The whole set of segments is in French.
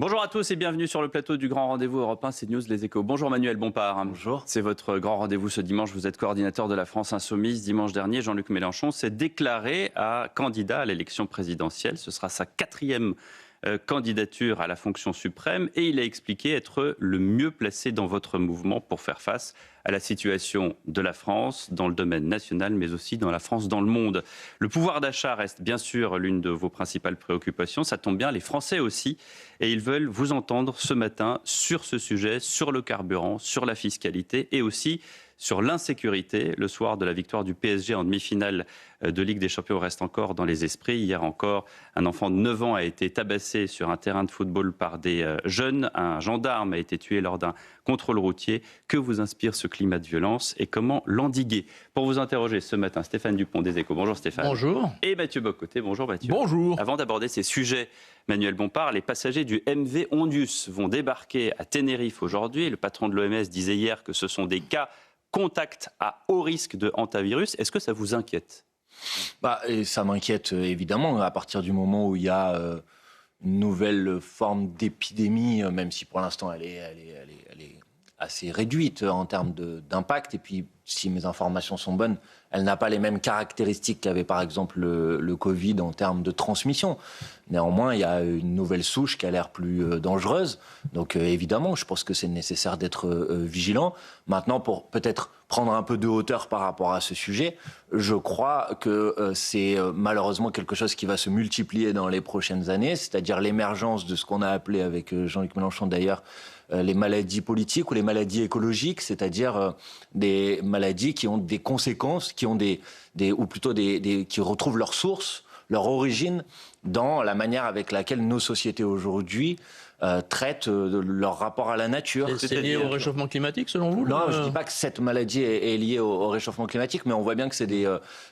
Bonjour à tous et bienvenue sur le plateau du Grand Rendez-vous Europe 1, CNews, Les Échos. Bonjour Manuel Bompard. Bonjour. C'est votre grand rendez-vous ce dimanche. Vous êtes coordinateur de la France Insoumise. Dimanche dernier, Jean-Luc Mélenchon s'est déclaré candidat à l'élection présidentielle. Ce sera sa 4e candidature à la fonction suprême et il a expliqué être le mieux placé dans votre mouvement pour faire face à la situation de la France dans le domaine national, mais aussi dans la France dans le monde. Le pouvoir d'achat reste bien sûr l'une de vos principales préoccupations. Ça tombe bien, les Français aussi. Et ils veulent vous entendre ce matin sur ce sujet, sur le carburant, sur la fiscalité et aussi sur l'insécurité. Le soir de la victoire du PSG en demi-finale de Ligue des Champions reste encore dans les esprits. Hier encore, un enfant de 9 ans a été tabassé sur un terrain de football par des jeunes. Un gendarme a été tué lors d'un contrôle routier. Que vous inspire ce climat de violence et comment l'endiguer? Pour vous interroger ce matin, Stéphane Dupont des Échos. Bonjour Stéphane. Bonjour. Et Mathieu Bocoté. Bonjour Mathieu. Bonjour. Avant d'aborder ces sujets, Manuel Bompard, les passagers du MV Ondius vont débarquer à Tenerife aujourd'hui. Le patron de l'OMS disait hier que ce sont des cas contacts à haut risque de hantavirus. Est-ce que ça vous inquiète ? Et ça m'inquiète évidemment à partir du moment où il y a une nouvelle forme d'épidémie, même si pour l'instant elle est assez réduite en termes d'impact. Et puis, si mes informations sont bonnes, elle n'a pas les mêmes caractéristiques qu'avait par exemple le Covid en termes de transmission. Néanmoins, il y a une nouvelle souche qui a l'air plus dangereuse. Donc évidemment, je pense que c'est nécessaire d'être vigilant. Maintenant, pour peut-être prendre un peu de hauteur par rapport à ce sujet, je crois que c'est malheureusement quelque chose qui va se multiplier dans les prochaines années, c'est-à-dire l'émergence de ce qu'on a appelé avec Jean-Luc Mélenchon d'ailleurs, les maladies politiques ou les maladies écologiques, c'est-à-dire des maladies qui ont des conséquences, qui retrouvent leur source, leur origine dans la manière avec laquelle nos sociétés aujourd'hui traitent leur rapport à la nature. C'est lié au réchauffement climatique selon vous? Non, je ne dis pas que cette maladie est liée au réchauffement climatique, mais on voit bien que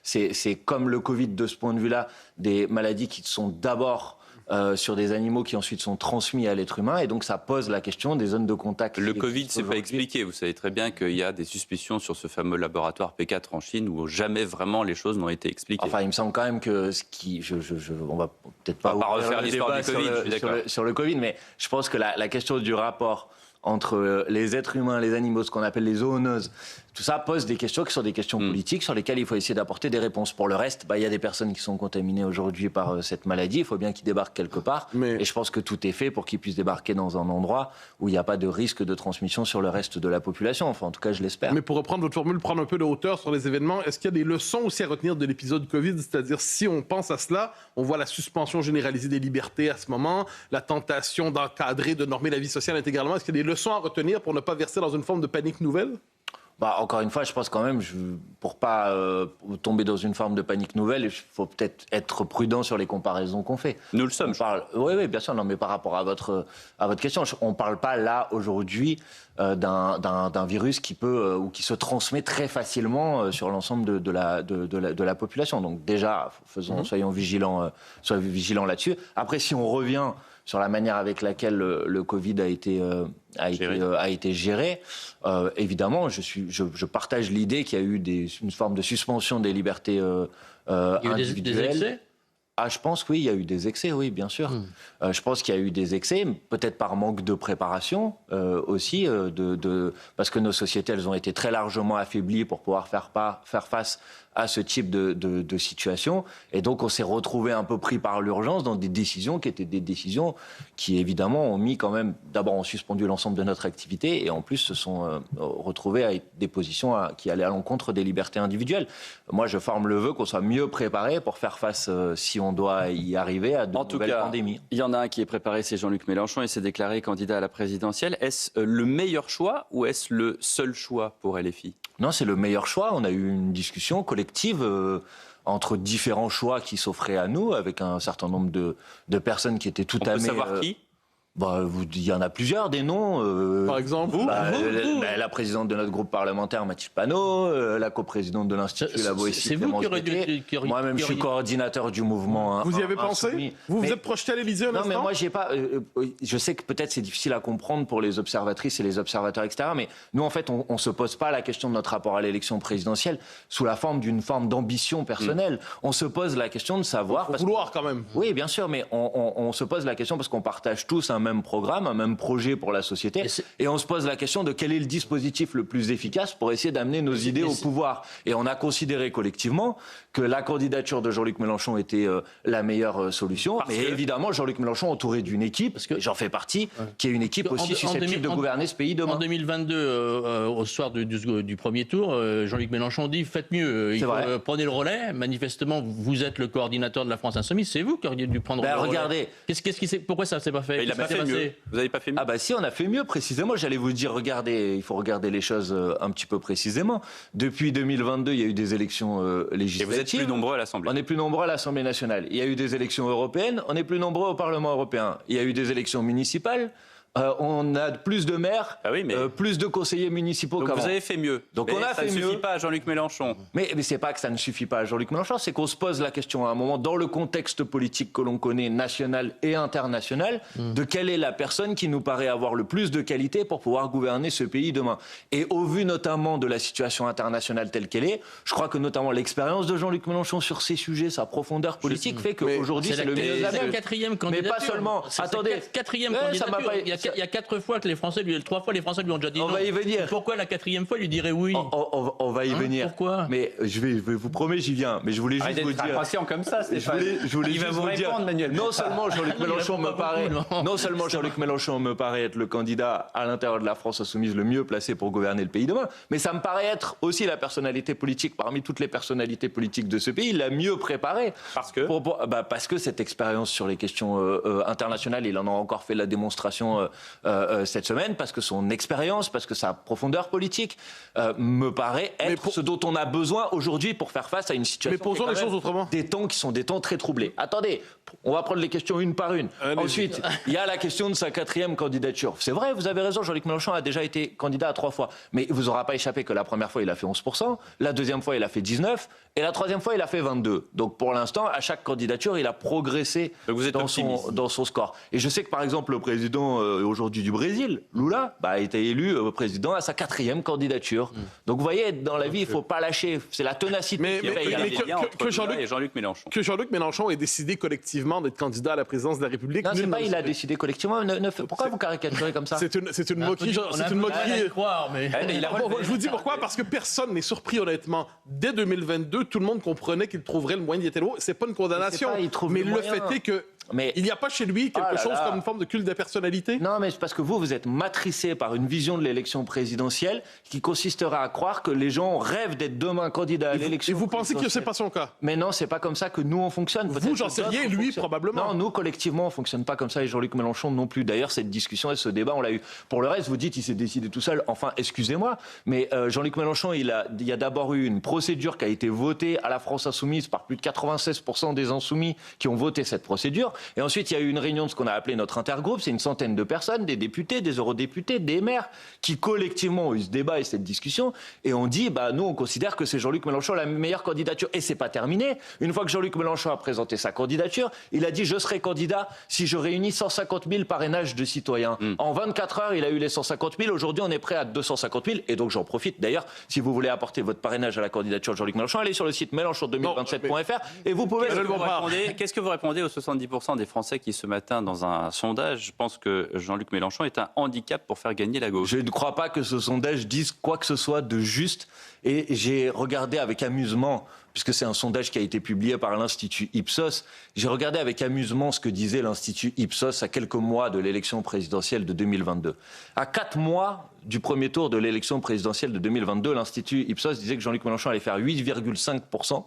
c'est comme le Covid de ce point de vue-là, des maladies qui sont d'abord sur des animaux qui ensuite sont transmis à l'être humain, et donc ça pose la question des zones de contact. Le Covid, c'est pas expliqué. Vous savez très bien qu'il y a des suspicions sur ce fameux laboratoire P4 en Chine où jamais vraiment les choses n'ont été expliquées. Enfin, il me semble quand même que on va peut-être pas refaire l'histoire du Covid sur le Covid, mais je pense que la question du rapport entre les êtres humains, les animaux, ce qu'on appelle les zoonoses, tout ça pose des questions qui sont des questions politiques sur lesquelles il faut essayer d'apporter des réponses. Pour le reste, il y a des personnes qui sont contaminées aujourd'hui par cette maladie, il faut bien qu'ils débarquent quelque part, et je pense que tout est fait pour qu'ils puissent débarquer dans un endroit où il n'y a pas de risque de transmission sur le reste de la population, enfin en tout cas je l'espère. Mais pour reprendre votre formule, prendre un peu de hauteur sur les événements, est-ce qu'il y a des leçons aussi à retenir de l'épisode Covid? C'est-à-dire si on pense à cela, on voit la suspension généralisée des libertés à ce moment, la tentation d'encadrer, de normer la vie sociale intégralement, est-ce qu'il y a des leçons à retenir pour ne pas verser dans une forme de panique nouvelle? Encore une fois, je pense quand même, pour pas tomber dans une forme de panique nouvelle, il faut peut-être être prudent sur les comparaisons qu'on fait. Nous le sommes. Oui, bien sûr. Non, mais par rapport à votre question, on ne parle pas là aujourd'hui d'un virus qui peut ou qui se transmet très facilement sur l'ensemble de la population. Donc déjà, soyons vigilants là-dessus. Après, si on revient sur la manière avec laquelle le Covid a été géré. Évidemment, je partage l'idée qu'il y a eu une forme de suspension des libertés individuelles. Il y a eu des excès ? Je pense oui, il y a eu des excès, oui, bien sûr. Je pense qu'il y a eu des excès, peut-être par manque de préparation aussi, parce que nos sociétés, elles ont été très largement affaiblies pour pouvoir faire face à ce type de situation. Et donc, on s'est retrouvé un peu pris par l'urgence dans des décisions qui étaient des décisions qui, évidemment, ont mis quand même... D'abord, ont suspendu l'ensemble de notre activité et en plus, se sont retrouvés avec des positions qui allaient à l'encontre des libertés individuelles. Moi, je forme le vœu qu'on soit mieux préparé pour faire face, si on doit y arriver, à de nouvelles pandémies. Il y en a un qui est préparé, c'est Jean-Luc Mélenchon. Il s'est déclaré candidat à la présidentielle. Est-ce le meilleur choix ou est-ce le seul choix pour LFI ? Non, c'est le meilleur choix. On a eu une discussion collective entre différents choix qui s'offraient à nous, avec un certain nombre de personnes qui étaient tout à fait... On peut savoir qui ? Il y en a plusieurs, des noms. Par exemple, vous la présidente de notre groupe parlementaire, Mathilde Panot, la coprésidente de l'Institut, la Boétie. C'est vous qui aurez dû... Moi-même, je suis coordinateur du mouvement. Vous y avez pensé? Vous vous êtes projeté à l'Élysée un instant? Non, mais moi, j'ai pas... je sais que peut-être c'est difficile à comprendre pour les observatrices et les observateurs extérieurs, mais nous, en fait, on ne se pose pas la question de notre rapport à l'élection présidentielle sous la forme d'une forme d'ambition personnelle. On se pose la question de savoir... Vouloir quand même. Oui, bien sûr, mais on se pose la question parce qu'on partage tous un même même programme, un même projet pour la société. Et on se pose la question de quel est le dispositif le plus efficace pour essayer d'amener nos idées au pouvoir. Et on a considéré collectivement que la candidature de Jean-Luc Mélenchon était la meilleure solution. Mais évidemment, Jean-Luc Mélenchon entouré d'une équipe, et j'en fais partie, qui est une équipe aussi susceptible de gouverner ce pays demain. En 2022, au soir du premier tour, Jean-Luc Mélenchon dit « faites mieux, prenez le relais ». Manifestement, vous êtes le coordinateur de la France Insoumise, c'est vous qui auriez dû prendre le relais. Regardez. Pourquoi ça ne s'est pas fait? Il n'a pas fait mieux. Vous n'avez pas fait mieux? Ah bah si, on a fait mieux, précisément. J'allais vous dire, regardez, il faut regarder les choses un petit peu précisément. Depuis 2022, il y a eu des élections législatives. Et vous êtes plus nombreux à l'Assemblée. On est plus nombreux à l'Assemblée nationale. Il y a eu des élections européennes, on est plus nombreux au Parlement européen. Il y a eu des élections municipales. On a plus de maires, plus de conseillers municipaux qu'avant. Donc vous avez fait mieux. Donc on a fait mieux. Ça ne suffit pas à Jean-Luc Mélenchon. Mais c'est pas que ça ne suffit pas à Jean-Luc Mélenchon, c'est qu'on se pose la question à un moment, dans le contexte politique que l'on connaît, national et international, de quelle est la personne qui nous paraît avoir le plus de qualité pour pouvoir gouverner ce pays demain. Et au vu notamment de la situation internationale telle qu'elle est, je crois que notamment l'expérience de Jean-Luc Mélenchon sur ces sujets, sa profondeur politique fait qu'aujourd'hui c'est le mieux. C'est la quatrième candidature. Mais pas seulement. Attendez. Quatrième candidature. Il y a 4 fois que les Français, 3 fois les Français lui ont déjà dit non. On va y venir. Pourquoi la 4e fois il lui dirait oui? On va y venir. Pourquoi? Mais je vous promets, j'y viens. Mais je voulais juste vous dire. Impatient comme ça, Stéphane. Il va vous répondre, Manuel. Non seulement Jean-Luc Mélenchon me paraît être le candidat à l'intérieur de la France insoumise le mieux placé pour gouverner le pays demain, mais ça me paraît être aussi la personnalité politique parmi toutes les personnalités politiques de ce pays la mieux préparée. Parce que parce que cette expérience sur les questions internationales, il en a encore fait la démonstration cette semaine, parce que son expérience, parce que sa profondeur politique me paraît être ce dont on a besoin aujourd'hui pour faire face à une situation. Mais posons les choses autrement. Des temps qui sont des temps très troublés. Attendez, on va prendre les questions une par une. Ensuite, il y a la question de sa 4e candidature. C'est vrai, vous avez raison, Jean-Luc Mélenchon a déjà été candidat à 3 fois. Mais il vous aura pas échappé que la première fois, il a fait 11%, la deuxième fois, il a fait 19%, et la troisième fois, il a fait 22%. Donc pour l'instant, à chaque candidature, il a progressé dans son score. Et je sais que par exemple, le président aujourd'hui du Brésil, Lula, a été élu président à sa 4e candidature. Donc vous voyez, dans la vie, il ne faut pas lâcher. C'est la ténacité qui paye. Que Jean-Luc Mélenchon ait décidé collectivement d'être candidat à la présidence de la République. Non, c'est pas il a décidé collectivement. Pourquoi vous caricaturez comme ça? C'est une moquerie. C'est une moquerie. Je vous dis pourquoi, parce que personne n'est surpris, honnêtement. Dès 2022, tout le monde comprenait qu'il trouverait le moyen d'y être. C'est pas une condamnation. Mais le fait est que il n'y a pas chez lui quelque chose comme une forme de culte de personnalité? Non, mais c'est parce que vous êtes matricé par une vision de l'élection présidentielle qui consistera à croire que les gens rêvent d'être demain candidats à l'élection. Et vous pensez que c'est pas son cas? Mais non, c'est pas comme ça que nous on fonctionne. Vous, j'en sais rien, lui, probablement. Non, nous, collectivement, on fonctionne pas comme ça et Jean-Luc Mélenchon non plus. D'ailleurs, cette discussion et ce débat, on l'a eu. Pour le reste, vous dites, il s'est décidé tout seul. Enfin, excusez-moi, mais Jean-Luc Mélenchon, il y a d'abord eu une procédure qui a été votée à la France insoumise par plus de 96% des insoumis qui ont voté cette procédure. Et ensuite, il y a eu une réunion de ce qu'on a appelé notre intergroupe. C'est une centaine de personnes, des députés, des eurodéputés, des maires, qui collectivement ont eu ce débat et cette discussion. Et on dit, nous, on considère que c'est Jean-Luc Mélenchon la meilleure candidature. Et c'est pas terminé. Une fois que Jean-Luc Mélenchon a présenté sa candidature, il a dit, je serai candidat si je réunis 150 000 parrainages de citoyens. En 24 heures, il a eu les 150 000. Aujourd'hui, on est prêt à 250 000. Et donc, j'en profite. D'ailleurs, si vous voulez apporter votre parrainage à la candidature de Jean-Luc Mélenchon, allez sur le site mélenchon2027.fr et vous pouvez... Qu'est-ce que vous répondez aux 70% des Français qui, ce matin, dans un sondage, pensent que Jean-Luc Mélenchon est un handicap pour faire gagner la gauche? Je ne crois pas que ce sondage dise quoi que ce soit de juste. Et j'ai regardé avec amusement, puisque c'est un sondage qui a été publié par l'Institut Ipsos, j'ai regardé avec amusement ce que disait l'Institut Ipsos à quelques mois de l'élection présidentielle de 2022. À 4 mois du premier tour de l'élection présidentielle de 2022, l'Institut Ipsos disait que Jean-Luc Mélenchon allait faire 8,5%,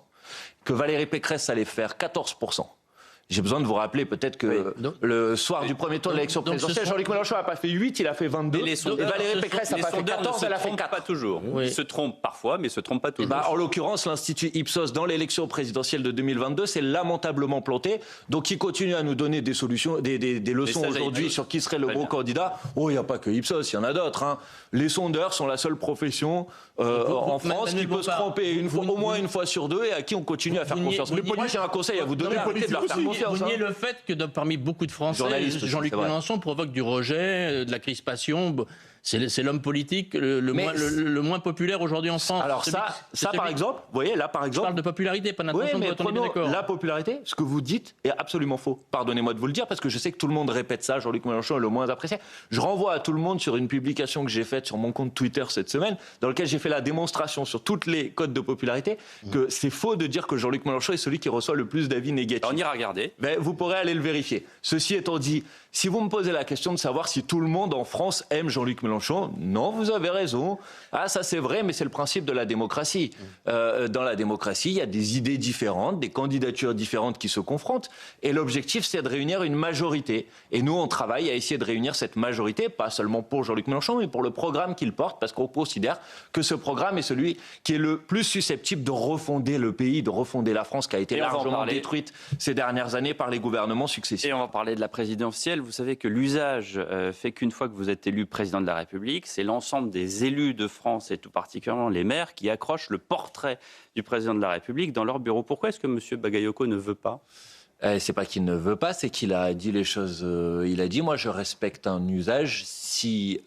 que Valérie Pécresse allait faire 14%. J'ai besoin de vous rappeler peut-être que le soir du premier tour de l'élection présidentielle, Jean-Luc Mélenchon n'a pas fait 8, il a fait 22. Et Valérie Pécresse n'a pas fait 14, elle a fait 4. Pas toujours. Ils se trompent parfois, mais ils se trompent pas toujours. En l'occurrence, l'Institut Ipsos, dans l'élection présidentielle de 2022, s'est lamentablement planté. Donc, il continue à nous donner des solutions, des leçons aujourd'hui sur qui serait le bon candidat. Oh, il n'y a pas que Ipsos, il y en a d'autres. Les sondeurs sont la seule profession en France qui peut se tromper au moins une fois sur deux et à qui on continue à faire confiance. Moi, j'ai un conseil à vous donner, arrêtez de leur faire confiance. Vous niez le fait que parmi beaucoup de Français, Jean-Luc Mélenchon provoque du rejet, de la crispation. C'est l'homme politique le moins populaire aujourd'hui en France. Alors par exemple, vous voyez, là par exemple... Je parle de popularité, pas d'intention de vote, on est bien d'accord. La popularité, ce que vous dites est absolument faux. Pardonnez-moi de vous le dire, parce que je sais que tout le monde répète ça, Jean-Luc Mélenchon est le moins apprécié. Je renvoie à tout le monde sur une publication que j'ai faite sur mon compte Twitter cette semaine, dans laquelle j'ai fait la démonstration sur toutes les codes de popularité, que c'est faux de dire que Jean-Luc Mélenchon est celui qui reçoit le plus d'avis négatifs. On ira regarder. Ben, vous pourrez aller le vérifier. Ceci étant dit, si vous me posez la question de savoir si tout le monde en France aime Jean-Luc Mélenchon, non, vous avez raison. Ah, ça c'est vrai, mais c'est le principe de la démocratie. Dans la démocratie, il y a des idées différentes, des candidatures différentes qui se confrontent. Et l'objectif, c'est de réunir une majorité. Et nous, on travaille à essayer de réunir cette majorité, pas seulement pour Jean-Luc Mélenchon, mais pour le programme qu'il porte, parce qu'on considère que ce programme est celui qui est le plus susceptible de refonder le pays, de refonder la France, qui a été largement détruite ces dernières années par les gouvernements successifs. Et on va parler de la présidentielle. Vous savez que l'usage fait qu'une fois que vous êtes élu président de la République, c'est l'ensemble des élus de France, et tout particulièrement les maires, qui accrochent le portrait du président de la République dans leur bureau. Pourquoi est-ce que M. Bagayoko ne veut pas ? C'est pas qu'il ne veut pas, c'est qu'il a dit les choses. Il a dit, moi je respecte un usage si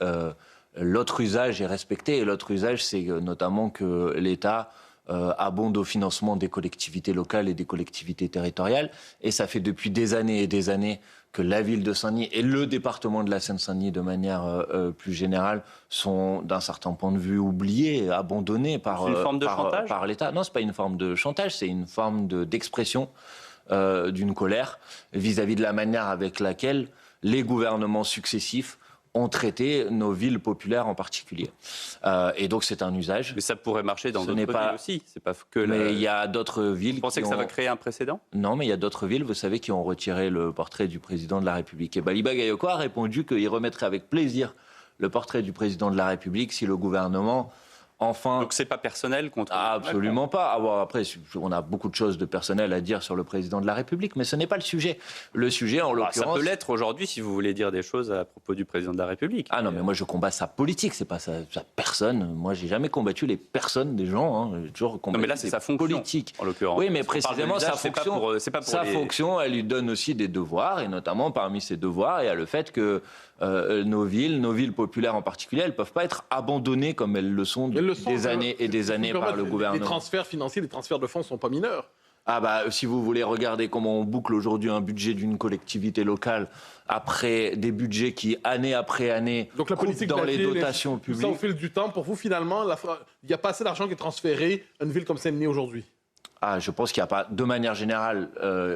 l'autre usage est respecté. Et l'autre usage, c'est notamment que l'État abonde au financement des collectivités locales et des collectivités territoriales. Et ça fait depuis des années et des années que la ville de Saint-Denis et le département de la Seine-Saint-Denis, de manière plus générale, sont d'un certain point de vue oubliés, abandonnés par l'État. Non, c'est pas une forme de chantage, c'est une forme d'expression d'une colère vis-à-vis de la manière avec laquelle les gouvernements successifs ont traité nos villes populaires en particulier. Et donc c'est un usage. Mais ça pourrait marcher dans d'autres villes aussi. C'est pas que mais il y a d'autres villes. Vous pensez que ça va créer un précédent ? Non, mais il y a d'autres villes, vous savez, qui ont retiré le portrait du président de la République. Et Bali Bagayoko a répondu qu'il remettrait avec plaisir le portrait du président de la République si le gouvernement... Enfin, donc c'est pas personnel contre... Absolument pas. Alors après, on a beaucoup de choses de personnel à dire sur le président de la République, mais ce n'est pas le sujet. Le sujet, en l'occurrence... Ça peut l'être aujourd'hui si vous voulez dire des choses à propos du président de la République. Ah non, mais moi je combats sa politique, c'est pas sa personne. Moi j'ai jamais combattu les personnes des gens. J'ai toujours combattu mais là c'est sa fonction politique. En l'occurrence. Oui, mais précisément sa fonction. Sa fonction, elle lui donne aussi des devoirs, et notamment parmi ses devoirs, il y a le fait que nos villes populaires en particulier, elles ne peuvent pas être abandonnées comme elles le sont depuis des années et des années par le gouvernement. Les transferts financiers, les transferts de fonds ne sont pas mineurs. Ah bah, si vous voulez regarder comment on boucle aujourd'hui un budget d'une collectivité locale après des budgets qui, année après année, donc la politique dans les dotations publiques... Ça, au fil du temps, pour vous, finalement, il n'y a pas assez d'argent qui est transféré à une ville comme Saint-Denis aujourd'hui? Ah, je pense qu'il n'y a pas... De manière générale,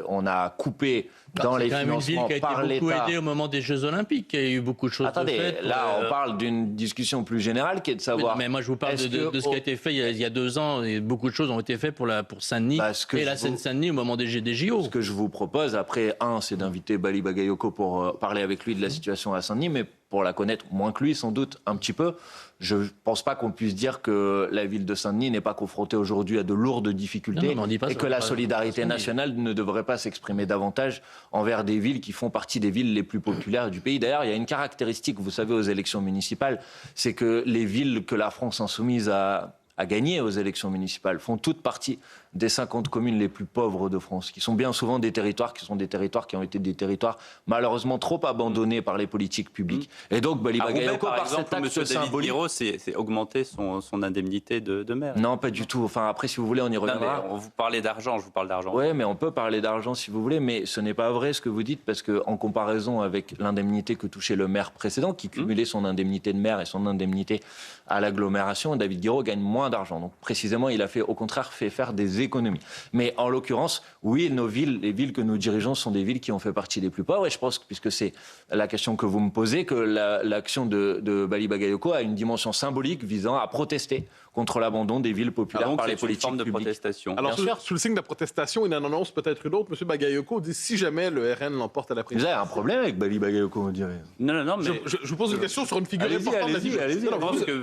on a coupé dans les financements par l'État. C'est quand même une ville qui a été beaucoup aidée au moment des Jeux Olympiques. Il y a eu beaucoup de choses de faites. Là, on parle d'une discussion plus générale qui est de savoir... Mais moi, je vous parle de ce qui a été fait il y a 2 ans. Et beaucoup de choses ont été faites pour Saint-Denis et la Seine-Saint-Denis au moment des JO. Ce que je vous propose, après, c'est d'inviter Bali Bagayoko pour parler avec lui de la situation à Saint-Denis, mais pour la connaître moins que lui, sans doute, un petit peu. Je ne pense pas qu'on puisse dire que la ville de Saint-Denis n'est pas confrontée aujourd'hui à de lourdes difficultés et que la solidarité nationale ne devrait pas s'exprimer davantage envers des villes qui font partie des villes les plus populaires du pays. D'ailleurs, il y a une caractéristique, vous savez, aux élections municipales, c'est que les villes que la France insoumise a gagné aux élections municipales font toutes partie des 50 communes les plus pauvres de France, qui sont bien souvent des territoires qui ont été des territoires malheureusement trop abandonnés par les politiques publiques. Et donc, Bali Bagayoko, par cet acte symbolique... c'est augmenter son indemnité de maire. Non, pas du tout. Enfin, après, si vous voulez, on y reviendra. Vous parlez d'argent, je vous parle d'argent. Oui, mais on peut parler d'argent si vous voulez, mais ce n'est pas vrai ce que vous dites, parce qu'en comparaison avec l'indemnité que touchait le maire précédent, qui cumulait son indemnité de maire et son indemnité à l'agglomération, David Guiraud gagne moins d'argent. Donc, précisément, il a au contraire fait faire des économies. Mais en l'occurrence, oui, les villes que nous dirigeons sont des villes qui ont fait partie des plus pauvres. Et je pense, puisque c'est la question que vous me posez, que l'action de Bali Bagayoko a une dimension symbolique visant à protester contre l'abandon des villes populaires par les politiques publiques. De protestation. Alors, sous le signe de la protestation, il en annonce peut-être une autre. M. Bagayoko dit si jamais le RN l'emporte à la présidentielle. Vous avez un problème avec Bali Bagayoko, on dirait. Non, mais... Je vous pose une question sur une figure importante. Allez-y.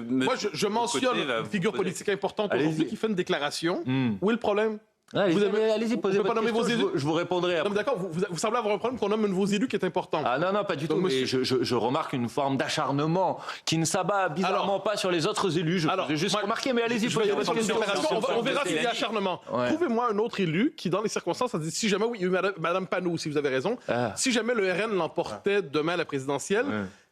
Moi, je mentionne une figure politique importante aujourd'hui qui fait une déclaration. Où est le problème? Allez-y, posez votre question, je vous répondrai après. D'accord, vous semblez avoir un problème qu'on nomme un de vos élus qui est important. Ah non, pas du tout, mais je remarque une forme d'acharnement qui ne s'abat bizarrement pas sur les autres élus. Je peux juste remarquer, mais allez-y, posez votre question. On verra s'il y a acharnement. Trouvez-moi un autre élu qui, dans les circonstances, a dit, si jamais, oui, il y a eu Mme Panou, si vous avez raison, si jamais le RN l'emportait demain à la présidentielle,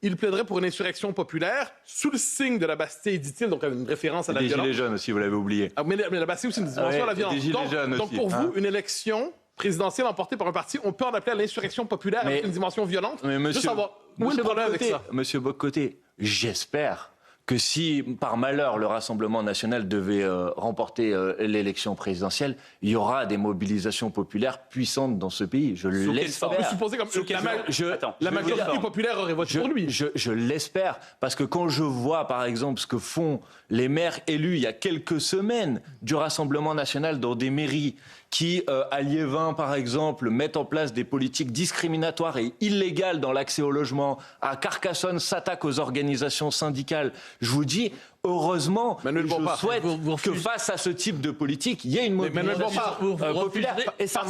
il plaiderait pour une insurrection populaire sous le signe de la Bastille, dit-il, donc une référence à la violence. Des Gilets jaunes aussi, vous l'avez oublié. Ah, mais la Bastille aussi, une dimension à la violence. Des Gilets jaunes donc aussi, pour vous, une élection présidentielle emportée par un parti, on peut en appeler à l'insurrection populaire avec une dimension violente. Mais monsieur, juste savoir, où est le problème avec ça? Monsieur Bock-Côté, j'espère que si, par malheur, le Rassemblement national devait remporter l'élection présidentielle, il y aura des mobilisations populaires puissantes dans ce pays. Je l'espère. Vous supposez comme la majorité populaire aurait voté pour lui. Je l'espère, parce que quand je vois, par exemple, ce que font les maires élus il y a quelques semaines du Rassemblement national dans des mairies qui, à Liévin, par exemple, mettent en place des politiques discriminatoires et illégales dans l'accès au logement, à Carcassonne s'attaquent aux organisations syndicales, je vous dis, heureusement, je souhaite que face à ce type de politique, il y ait une mobilisation populaire. Et ça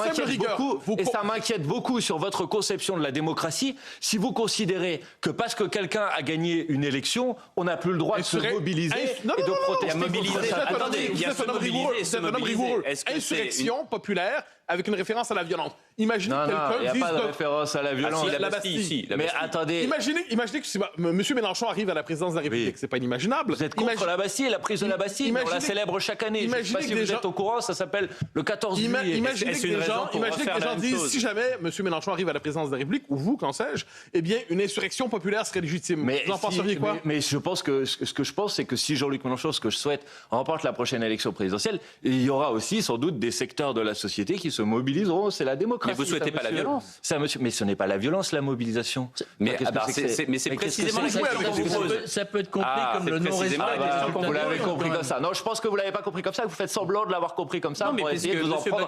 m'inquiète beaucoup sur votre conception de la démocratie. Si vous considérez que parce que quelqu'un a gagné une élection, on n'a plus le droit de se mobiliser et de protester. Attendez, il y a un homme rigoureux. Insurrection populaire avec une référence à la violence. Imaginez que quelqu'un dise... il n'y a pas de référence à la violence. La Bastille, ici. Mais attendez... Imaginez que si M. Mélenchon arrive à la présidence de la République, c'est pas inimaginable. Vous êtes contre la Bastille, la prise de la Bastille, on la célèbre chaque année. Je ne sais pas si vous êtes au courant, ça s'appelle le 14 juillet. Imaginez que des gens disent, si jamais M. Mélenchon arrive à la présidence de la République, ou vous, qu'en sais-je, eh bien, une insurrection populaire serait légitime. Vous en penseriez quoi? Mais je pense que ce que je pense, c'est que si Jean-Luc Mélenchon, ce que je souhaite, remporte la prochaine élection présidentielle, il y aura aussi sans doute des secteurs de la société qui se mobiliseront. C'est la démocratie. Mais vous souhaitez pas la violence. Mais ce n'est pas la violence, la mobilisation. Mais c'est précisément la question que vous pose. Ça peut être compris comme le non-respect. Vous l'avez compris comme ça. Non, je pense que vous l'avez pas compris comme ça. Vous faites semblant de l'avoir compris comme ça pour essayer de vous en prendre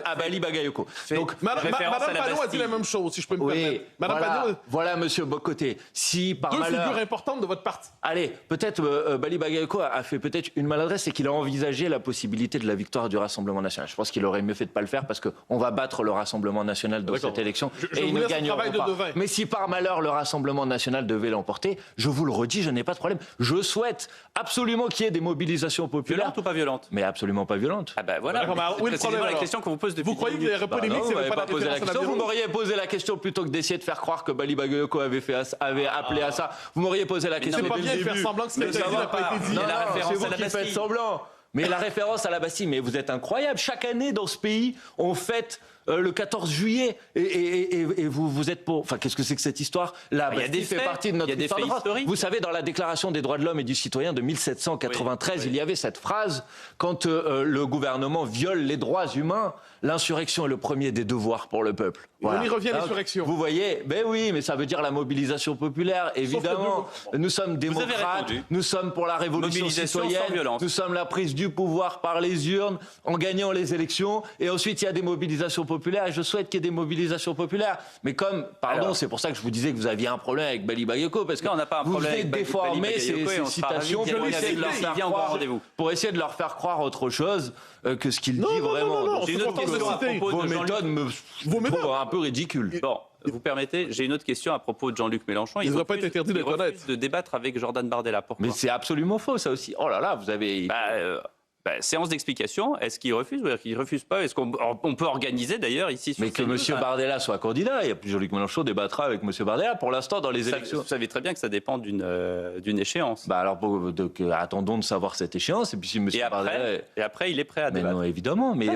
à Bali Bagayoko. Donc, Madame Panot a dit la même chose, si je peux me permettre. Madame Panot. Voilà, Monsieur Bock-Côté. Si par malheur... Deux figures importantes de votre parti. Allez, peut-être Bali Bagayoko a fait peut-être une maladresse, c'est qu'il a envisagé la possibilité de la victoire du Rassemblement national. Je pense qu'il aurait mieux fait de pas le faire parce qu'on va battre le Rassemblement national dans cette élection et ils ne gagneront pas. Mais si par malheur le Rassemblement national devait l'emporter, je vous le redis, je n'ai pas de problème. Je souhaite absolument qu'il y ait des mobilisations populaires. Violentes ou pas violentes? Mais absolument pas violentes. Ah ben voilà, c'est précisément la question qu'on vous pose depuis. Vous croyez que les polémiques, c'est pas la posé la question. Vous m'auriez posé la question plutôt que d'essayer de faire croire que Bali Bagayoko avait appelé à ça. Vous m'auriez posé la question. C'est pas bien de faire semblant que ce qui n'a pas été dit. C'est vous qui faites semblant. Mais la référence à la Bastille, mais vous êtes incroyable. Chaque année dans ce pays, on fête le 14 juillet et vous êtes pour... Enfin, qu'est-ce que c'est que cette histoire? La Bastille fait partie de notre histoire. Vous savez, dans la Déclaration des droits de l'homme et du citoyen de 1793, il y avait cette phrase, quand le gouvernement viole les droits humains, l'insurrection est le premier des devoirs pour le peuple. Voilà. On y revient, l'insurrection. Vous voyez, ben oui, mais ça veut dire la mobilisation populaire, évidemment. Nous sommes démocrates, nous sommes pour la révolution citoyenne, nous sommes la prise du pouvoir par les urnes, en gagnant les élections, et ensuite il y a des mobilisations populaires, et je souhaite qu'il y ait des mobilisations populaires. Mais comme, c'est pour ça que je vous disais que vous aviez un problème avec Bali Bagayoko, parce que vous venez déformer ces citations pour essayer de leur faire croire autre chose que ce qu'il dit vraiment. J'ai une autre question à propos de Vos méthodes me trouvent un peu ridicules. Bon, vous permettez, j'ai une autre question à propos de Jean-Luc Mélenchon. Il ne devrait pas être interdit d'être honnête. De débattre avec Jordan Bardella. Pourquoi? Mais c'est absolument faux, ça aussi. Oh là là, vous avez... séance d'explication. Est-ce qu'il refuse ou est-ce qu'il ne refuse pas? Est-ce qu'on peut organiser d'ailleurs ici sur Mais que M. Bardella soit candidat, Jean-Luc Mélenchon débattra avec M. Bardella. Pour l'instant, dans les élections... Vous savez très bien que ça dépend d'une échéance. Alors, attendons de savoir cette échéance. Et puis si M. Bardella... Et après, il est prêt à débattre. Non, évidemment. Mais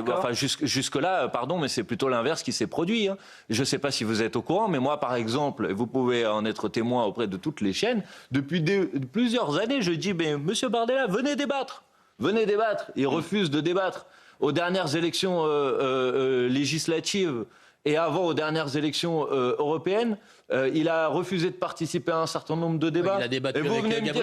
jusque-là, pardon, mais c'est plutôt l'inverse qui s'est produit. Je ne sais pas si vous êtes au courant, mais moi, par exemple, vous pouvez en être témoin auprès de toutes les chaînes, depuis plusieurs années, je dis, M. Bardella, venez débattre. Venez débattre. Il refuse de débattre. Aux dernières élections législatives et avant aux dernières élections européennes, il a refusé de participer à un certain nombre de débats.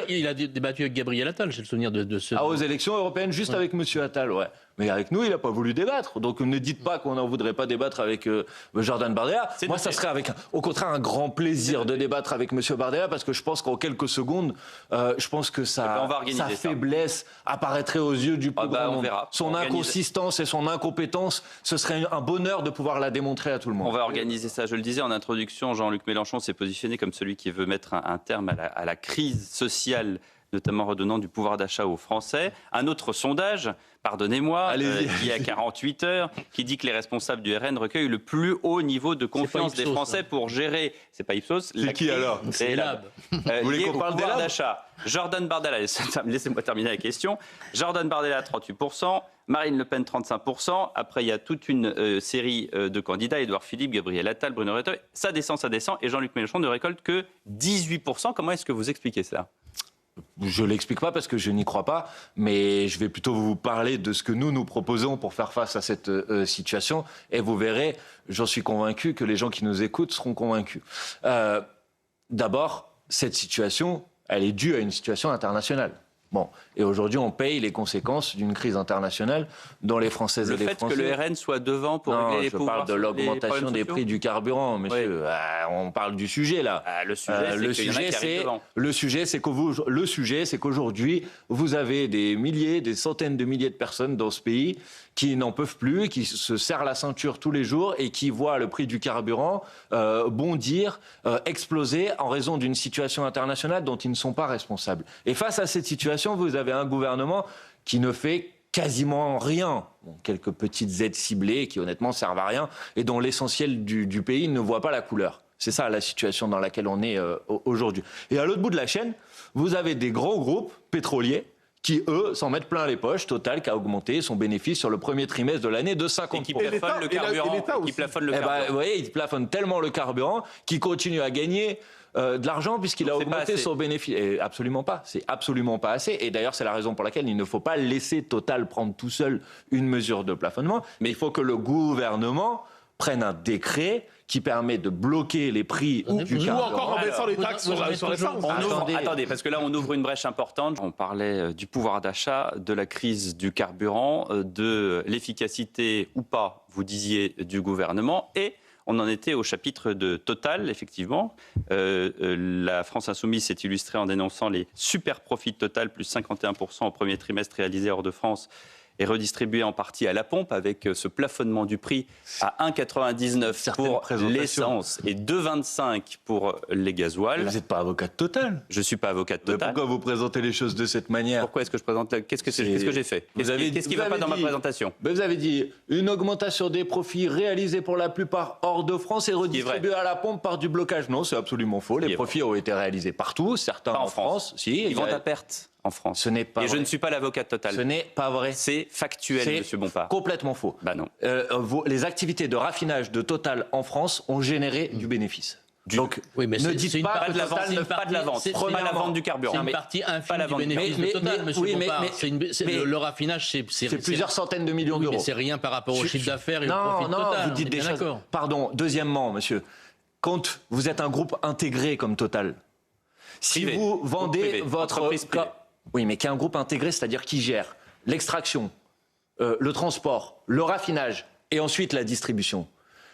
Il a débattu avec Gabriel Attal, j'ai le souvenir de ce... aux élections européennes, juste avec M. Attal, ouais. Mais avec nous, il n'a pas voulu débattre. Donc ne dites pas qu'on n'en voudrait pas débattre avec Jordan Bardella. Moi, ça serait au contraire un grand plaisir de débattre avec M. Bardella, parce que je pense qu'en quelques secondes, je pense que sa faiblesse apparaîtrait aux yeux du plus grand monde. Son inconsistance et son incompétence, ce serait un bonheur de pouvoir la démontrer à tout le monde. On va organiser ça. Je le disais en introduction, Jean-Luc Mélenchon s'est positionné comme celui qui veut mettre un terme à la crise sociale notamment redonnant du pouvoir d'achat aux Français. Un autre sondage, pardonnez-moi, qui est à 48 heures, qui dit que les responsables du RN recueillent le plus haut niveau de confiance des Français pour gérer. C'est pas Ipsos. C'est qui alors? C'est Lab. Vous voulez qu'on parle des pouvoir Lab d'achat. Jordan Bardella, laissez-moi terminer la question. Jordan Bardella, 38%. Marine Le Pen, 35%. Après, il y a toute une série de candidats. Édouard Philippe, Gabriel Attal, Bruno Retailleau. Ça descend. Et Jean-Luc Mélenchon ne récolte que 18%. Comment est-ce que vous expliquez ça? Je ne l'explique pas parce que je n'y crois pas, mais je vais plutôt vous parler de ce que nous proposons pour faire face à cette situation. Et vous verrez, j'en suis convaincu que les gens qui nous écoutent seront convaincus. D'abord, cette situation, elle est due à une situation internationale. Bon, et aujourd'hui, on paye les conséquences d'une crise internationale dont les Françaises et les Français... Le fait que le RN soit devant pour régler les pouvoirs... Non, je parle de l'augmentation des prix du carburant, monsieur. Oui. On parle du sujet, là. Le sujet, c'est qu'aujourd'hui, vous avez des centaines de milliers de personnes dans ce pays qui n'en peuvent plus, qui se serrent la ceinture tous les jours et qui voient le prix du carburant bondir, exploser en raison d'une situation internationale dont ils ne sont pas responsables. Et face à cette situation, vous avez un gouvernement qui ne fait quasiment rien. Bon, quelques petites aides ciblées qui honnêtement servent à rien et dont l'essentiel du pays ne voit pas la couleur. C'est ça la situation dans laquelle on est aujourd'hui. Et à l'autre bout de la chaîne, vous avez des grands groupes pétroliers qui, eux, s'en mettent plein les poches. Total qui a augmenté son bénéfice sur le premier trimestre de l'année de 50%. Et qui plafonne le carburant. Vous voyez, il plafonne tellement le carburant qu'il continue à gagner de l'argent puisqu'il a augmenté son bénéfice. Et absolument pas. C'est absolument pas assez. Et d'ailleurs, c'est la raison pour laquelle il ne faut pas laisser Total prendre tout seul une mesure de plafonnement. Mais il faut que le gouvernement prenne un décret qui permet de bloquer les prix du carburant. Ou encore en baissant les taxes sur l'essence. Attendez, parce que là, on ouvre une brèche importante. On parlait du pouvoir d'achat, de la crise du carburant, de l'efficacité ou pas, vous disiez, du gouvernement. Et on en était au chapitre de Total, effectivement. La France Insoumise s'est illustrée en dénonçant les super profits de Total, plus 51% au premier trimestre réalisé hors de France, et redistribué en partie à la pompe avec ce plafonnement du prix à 1,99 pour l'essence et 2,25 pour les gasoils. Vous n'êtes pas avocat de Total. Je ne suis pas avocat de Total. Mais pourquoi vous présentez les choses de cette manière? Pourquoi est-ce que je présente Qu'est-ce que j'ai fait? Qu'est-ce qui ne va pas dans ma présentation? Vous avez dit une augmentation des profits réalisés pour la plupart hors de France et redistribués à la pompe par du blocage. Non, c'est absolument faux. Les profits ont été réalisés partout, certains en France. Si, ils vont à perte en France. Ce n'est pas vrai. Je ne suis pas l'avocat de Total. Ce n'est pas vrai. C'est factuel, monsieur Bompard. Complètement faux. Bah non. Les activités de raffinage de Total en France ont généré du bénéfice. Donc, oui, mais ne dites pas de la vente, pas de la vente. Pas la vente du carburant. C'est une partie infime du bénéfice de Total, monsieur Bompard. Le raffinage, c'est plusieurs centaines de millions d'euros. Mais c'est rien par rapport au chiffre d'affaires et au profit de Total. Vous dites des choses. Pardon, deuxièmement, monsieur, quand vous êtes un groupe intégré comme Total, si vous vendez votre... entreprise privée. Oui, mais qui est un groupe intégré, c'est-à-dire qui gère l'extraction, le transport, le raffinage et ensuite la distribution.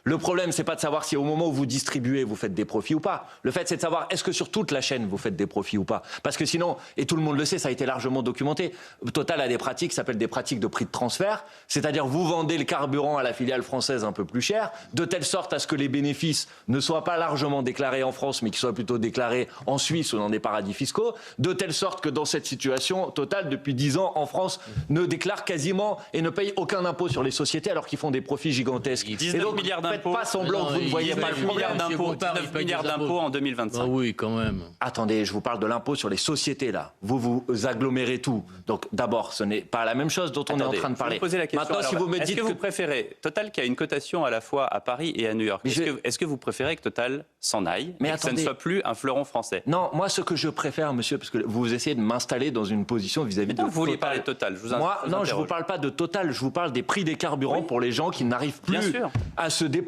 Le problème, c'est pas de savoir si au moment où vous distribuez, vous faites des profits ou pas. Le fait, c'est de savoir est-ce que sur toute la chaîne, vous faites des profits ou pas. Parce que sinon, et tout le monde le sait, ça a été largement documenté, Total a des pratiques qui s'appellent des pratiques de prix de transfert. C'est-à-dire, vous vendez le carburant à la filiale française un peu plus cher, de telle sorte à ce que les bénéfices ne soient pas largement déclarés en France, mais qu'ils soient plutôt déclarés en Suisse ou dans des paradis fiscaux. De telle sorte que dans cette situation, Total, depuis 10 ans, en France, ne déclare quasiment et ne paye aucun impôt sur les sociétés alors qu'ils font des profits gigantesques. 19 milliards d'impôts. Pas semblant que vous ne voyez pas le problème. 19 milliards d'impôts en 2025. Ah oui, quand même. Attendez, je vous parle de l'impôt sur les sociétés, là. Vous agglomérez tout. Donc, d'abord, ce n'est pas la même chose dont on est en train de parler. Je vais vous poser la question. Maintenant, si vous me dites est-ce que vous préférez Total qui a une cotation à la fois à Paris et à New York, est-ce que vous préférez que Total s'en aille et que ça ne soit plus un fleuron français? Non, moi, ce que je préfère, monsieur, parce que vous essayez de m'installer dans une position vis-à-vis de Total. Vous vouliez parler de Total, non, je ne vous parle pas de Total, je vous parle des prix des carburants pour les gens qui n'arrivent plus à se déplacer.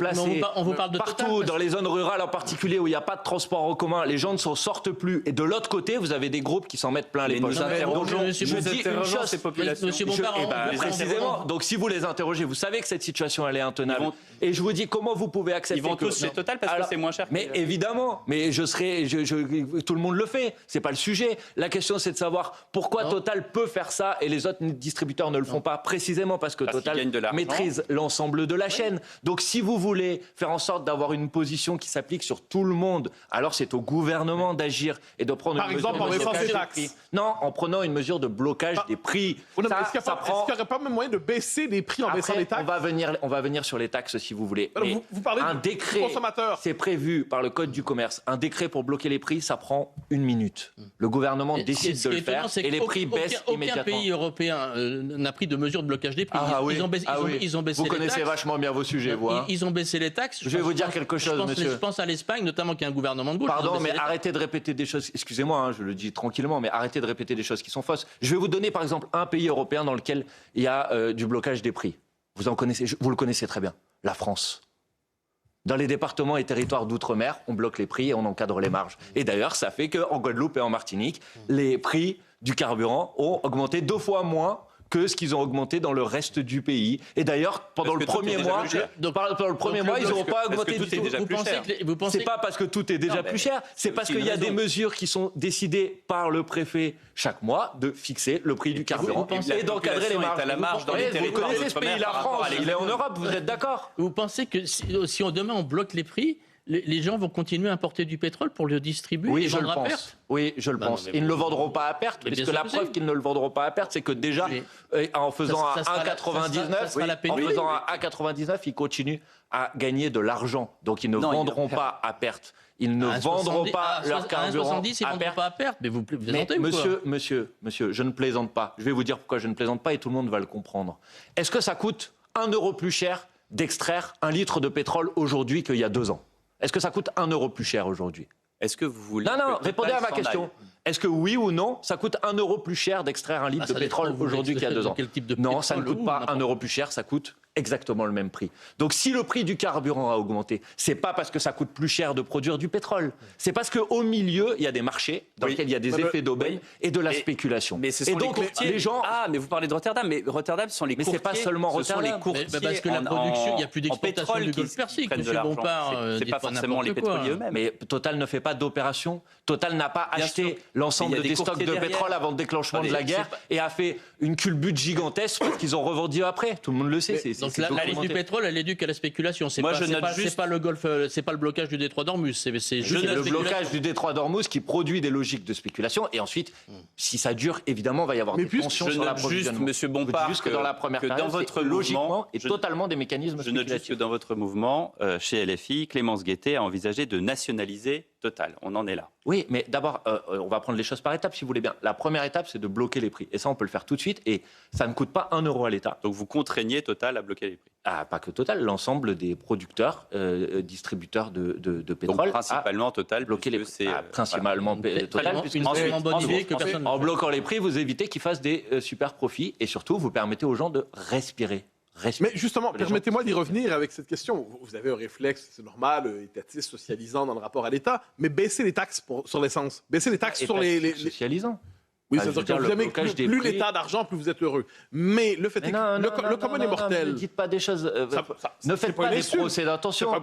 On vous parle de partout, Total, dans les zones rurales en particulier, où il n'y a pas de transport en commun, les gens ne s'en sortent plus. Et de l'autre côté, vous avez des groupes qui s'en mettent plein les poches. Ces populations. Monsieur Bompard, précisément. Donc si vous les interrogez, vous savez que cette situation elle est intenable. Et je vous dis comment vous pouvez accepter. Ils vont tous chez Total parce que c'est moins cher. Mais évidemment, mais tout le monde le fait. C'est pas le sujet. La question, c'est de savoir pourquoi Total peut faire ça et les autres distributeurs ne le font pas. Précisément parce que Total maîtrise l'ensemble de la chaîne. Donc, si vous voulez faire en sorte d'avoir une position qui s'applique sur tout le monde, alors c'est au gouvernement d'agir et de prendre une mesure de blocage des prix. Non, en prenant une mesure de blocage des prix. Est-ce qu'il n'y aurait pas même moyen de baisser les prix en baissant les taxes? On va venir sur les taxes si vous voulez. Alors, vous parlez un décret, c'est prévu par le Code du commerce. Un décret pour bloquer les prix, ça prend 1 minute. Le gouvernement décide de le faire et les prix baissent immédiatement. Aucun pays européen n'a pris de mesure de blocage des prix. Ils ont baissé vous connaissez vachement bien vos sujets, vous. Ils ont baissé les taxes. Je vais vous dire quelque chose, monsieur. Je pense à l'Espagne, notamment qui a un gouvernement de gauche. Pardon, mais arrêtez de répéter des choses. Excusez-moi, je le dis tranquillement, mais arrêtez de répéter des choses qui sont fausses. Je vais vous donner, par exemple, un pays européen dans lequel il y a du blocage des prix. Vous le connaissez très bien. La France. Dans les départements et territoires d'outre-mer, on bloque les prix et on encadre les marges. Et d'ailleurs, ça fait qu'en Guadeloupe et en Martinique, les prix du carburant ont augmenté 2 fois moins que ce qu'ils ont augmenté dans le reste du pays. Et d'ailleurs, pendant le premier mois, ils n'auront pas augmenté du tout. C'est pas parce que tout est déjà plus cher, c'est parce qu'il y a des mesures qui sont décidées par le préfet chaque mois de fixer le prix du carburant et d'encadrer les marges. Vous connaissez ce pays, la France, il est en Europe, vous êtes d'accord? Vous pensez que si demain on bloque les prix, les gens vont continuer à importer du pétrole pour le distribuer et vendre à perte? Oui, je le pense. Ils ne le vendront pas à perte, parce que la preuve qu'ils ne le vendront pas à perte, c'est que déjà, en faisant un 1,99, ils continuent à gagner de l'argent. Donc ils ne vendront pas à perte. Ils ne vendront pas leur carburant à 1,70, ils ne vendront pas à perte. Mais vous plaisantez ou quoi? Monsieur, je ne plaisante pas. Je vais vous dire pourquoi je ne plaisante pas et tout le monde va le comprendre. Est-ce que ça coûte 1 euro plus cher d'extraire 1 litre de pétrole aujourd'hui qu'il y a 2 ans? Est-ce que ça coûte 1 euro plus cher aujourd'hui? Est-ce que vous voulez... Non, répondez à ma question. Est-ce que oui ou non, ça coûte 1 euro plus cher d'extraire 1 litre de pétrole aujourd'hui qu'il y a 2 ans? Non, ça ne coûte pas 1 euro plus cher, ça coûte exactement le même prix. Donc si le prix du carburant a augmenté, c'est pas parce que ça coûte plus cher de produire du pétrole. C'est parce qu'au milieu, il y a des marchés dans lesquels il y a des effets d'aubaine et de la spéculation. Mais ce sont donc, les courtiers. Les gens... Ah, mais vous parlez de Rotterdam. Mais Rotterdam, ce sont les courtiers. Mais c'est pas seulement Rotterdam. Ce sont les courtiers parce que la production, il n'y a plus d'exportation pétrole du Golfe Persique. Prennent de l'argent. C'est pas forcément les pétroliers eux-mêmes. Mais Total ne fait pas d'opération. Total n'a pas acheté l'ensemble des stocks de pétrole avant le déclenchement de la guerre et a fait une culbute gigantesque parce qu'ils ont revendu après. Tout le monde le sait. Donc la liste du pétrole, elle éduque à la spéculation. C'est pas le blocage du détroit d'Ormuz. C'est juste le blocage du détroit d'Ormuz qui produit des logiques de spéculation. Et ensuite, si ça dure, évidemment, il va y avoir des tensions sur l'approvisionnement. Monsieur Bompard, que dans la première période, c'est logiquement et totalement des mécanismes spéculatifs. Je note juste que dans votre mouvement, chez LFI, Clémence Guettet a envisagé de nationaliser Total. On en est là. Oui, mais d'abord, on va prendre les choses par étapes, si vous voulez bien. La première étape, c'est de bloquer les prix. Et ça, on peut le faire tout de suite. Et ça ne coûte pas 1 euro à l'État. Donc vous contraignez Total à bloquer les prix? Ah, pas que Total, l'ensemble des producteurs, distributeurs de pétrole. Donc principalement Total, bloquer les prix. Principalement Total. En bloquant les prix, vous évitez qu'ils fassent des super profits. Et surtout, vous permettez aux gens de respirer. Mais justement, permettez-moi d'y revenir avec cette question. Vous avez un réflexe, c'est normal, étatiste, socialisant dans le rapport à l'État, mais baisser les taxes sur l'essence, baisser les taxes sur les... Socialisant. Oui, c'est-à-dire que vous aimez plus l'État d'argent, plus vous êtes heureux. Mais le fait est que le commun est mortel. Ne dites pas des choses... ne faites pas des procès d'intention.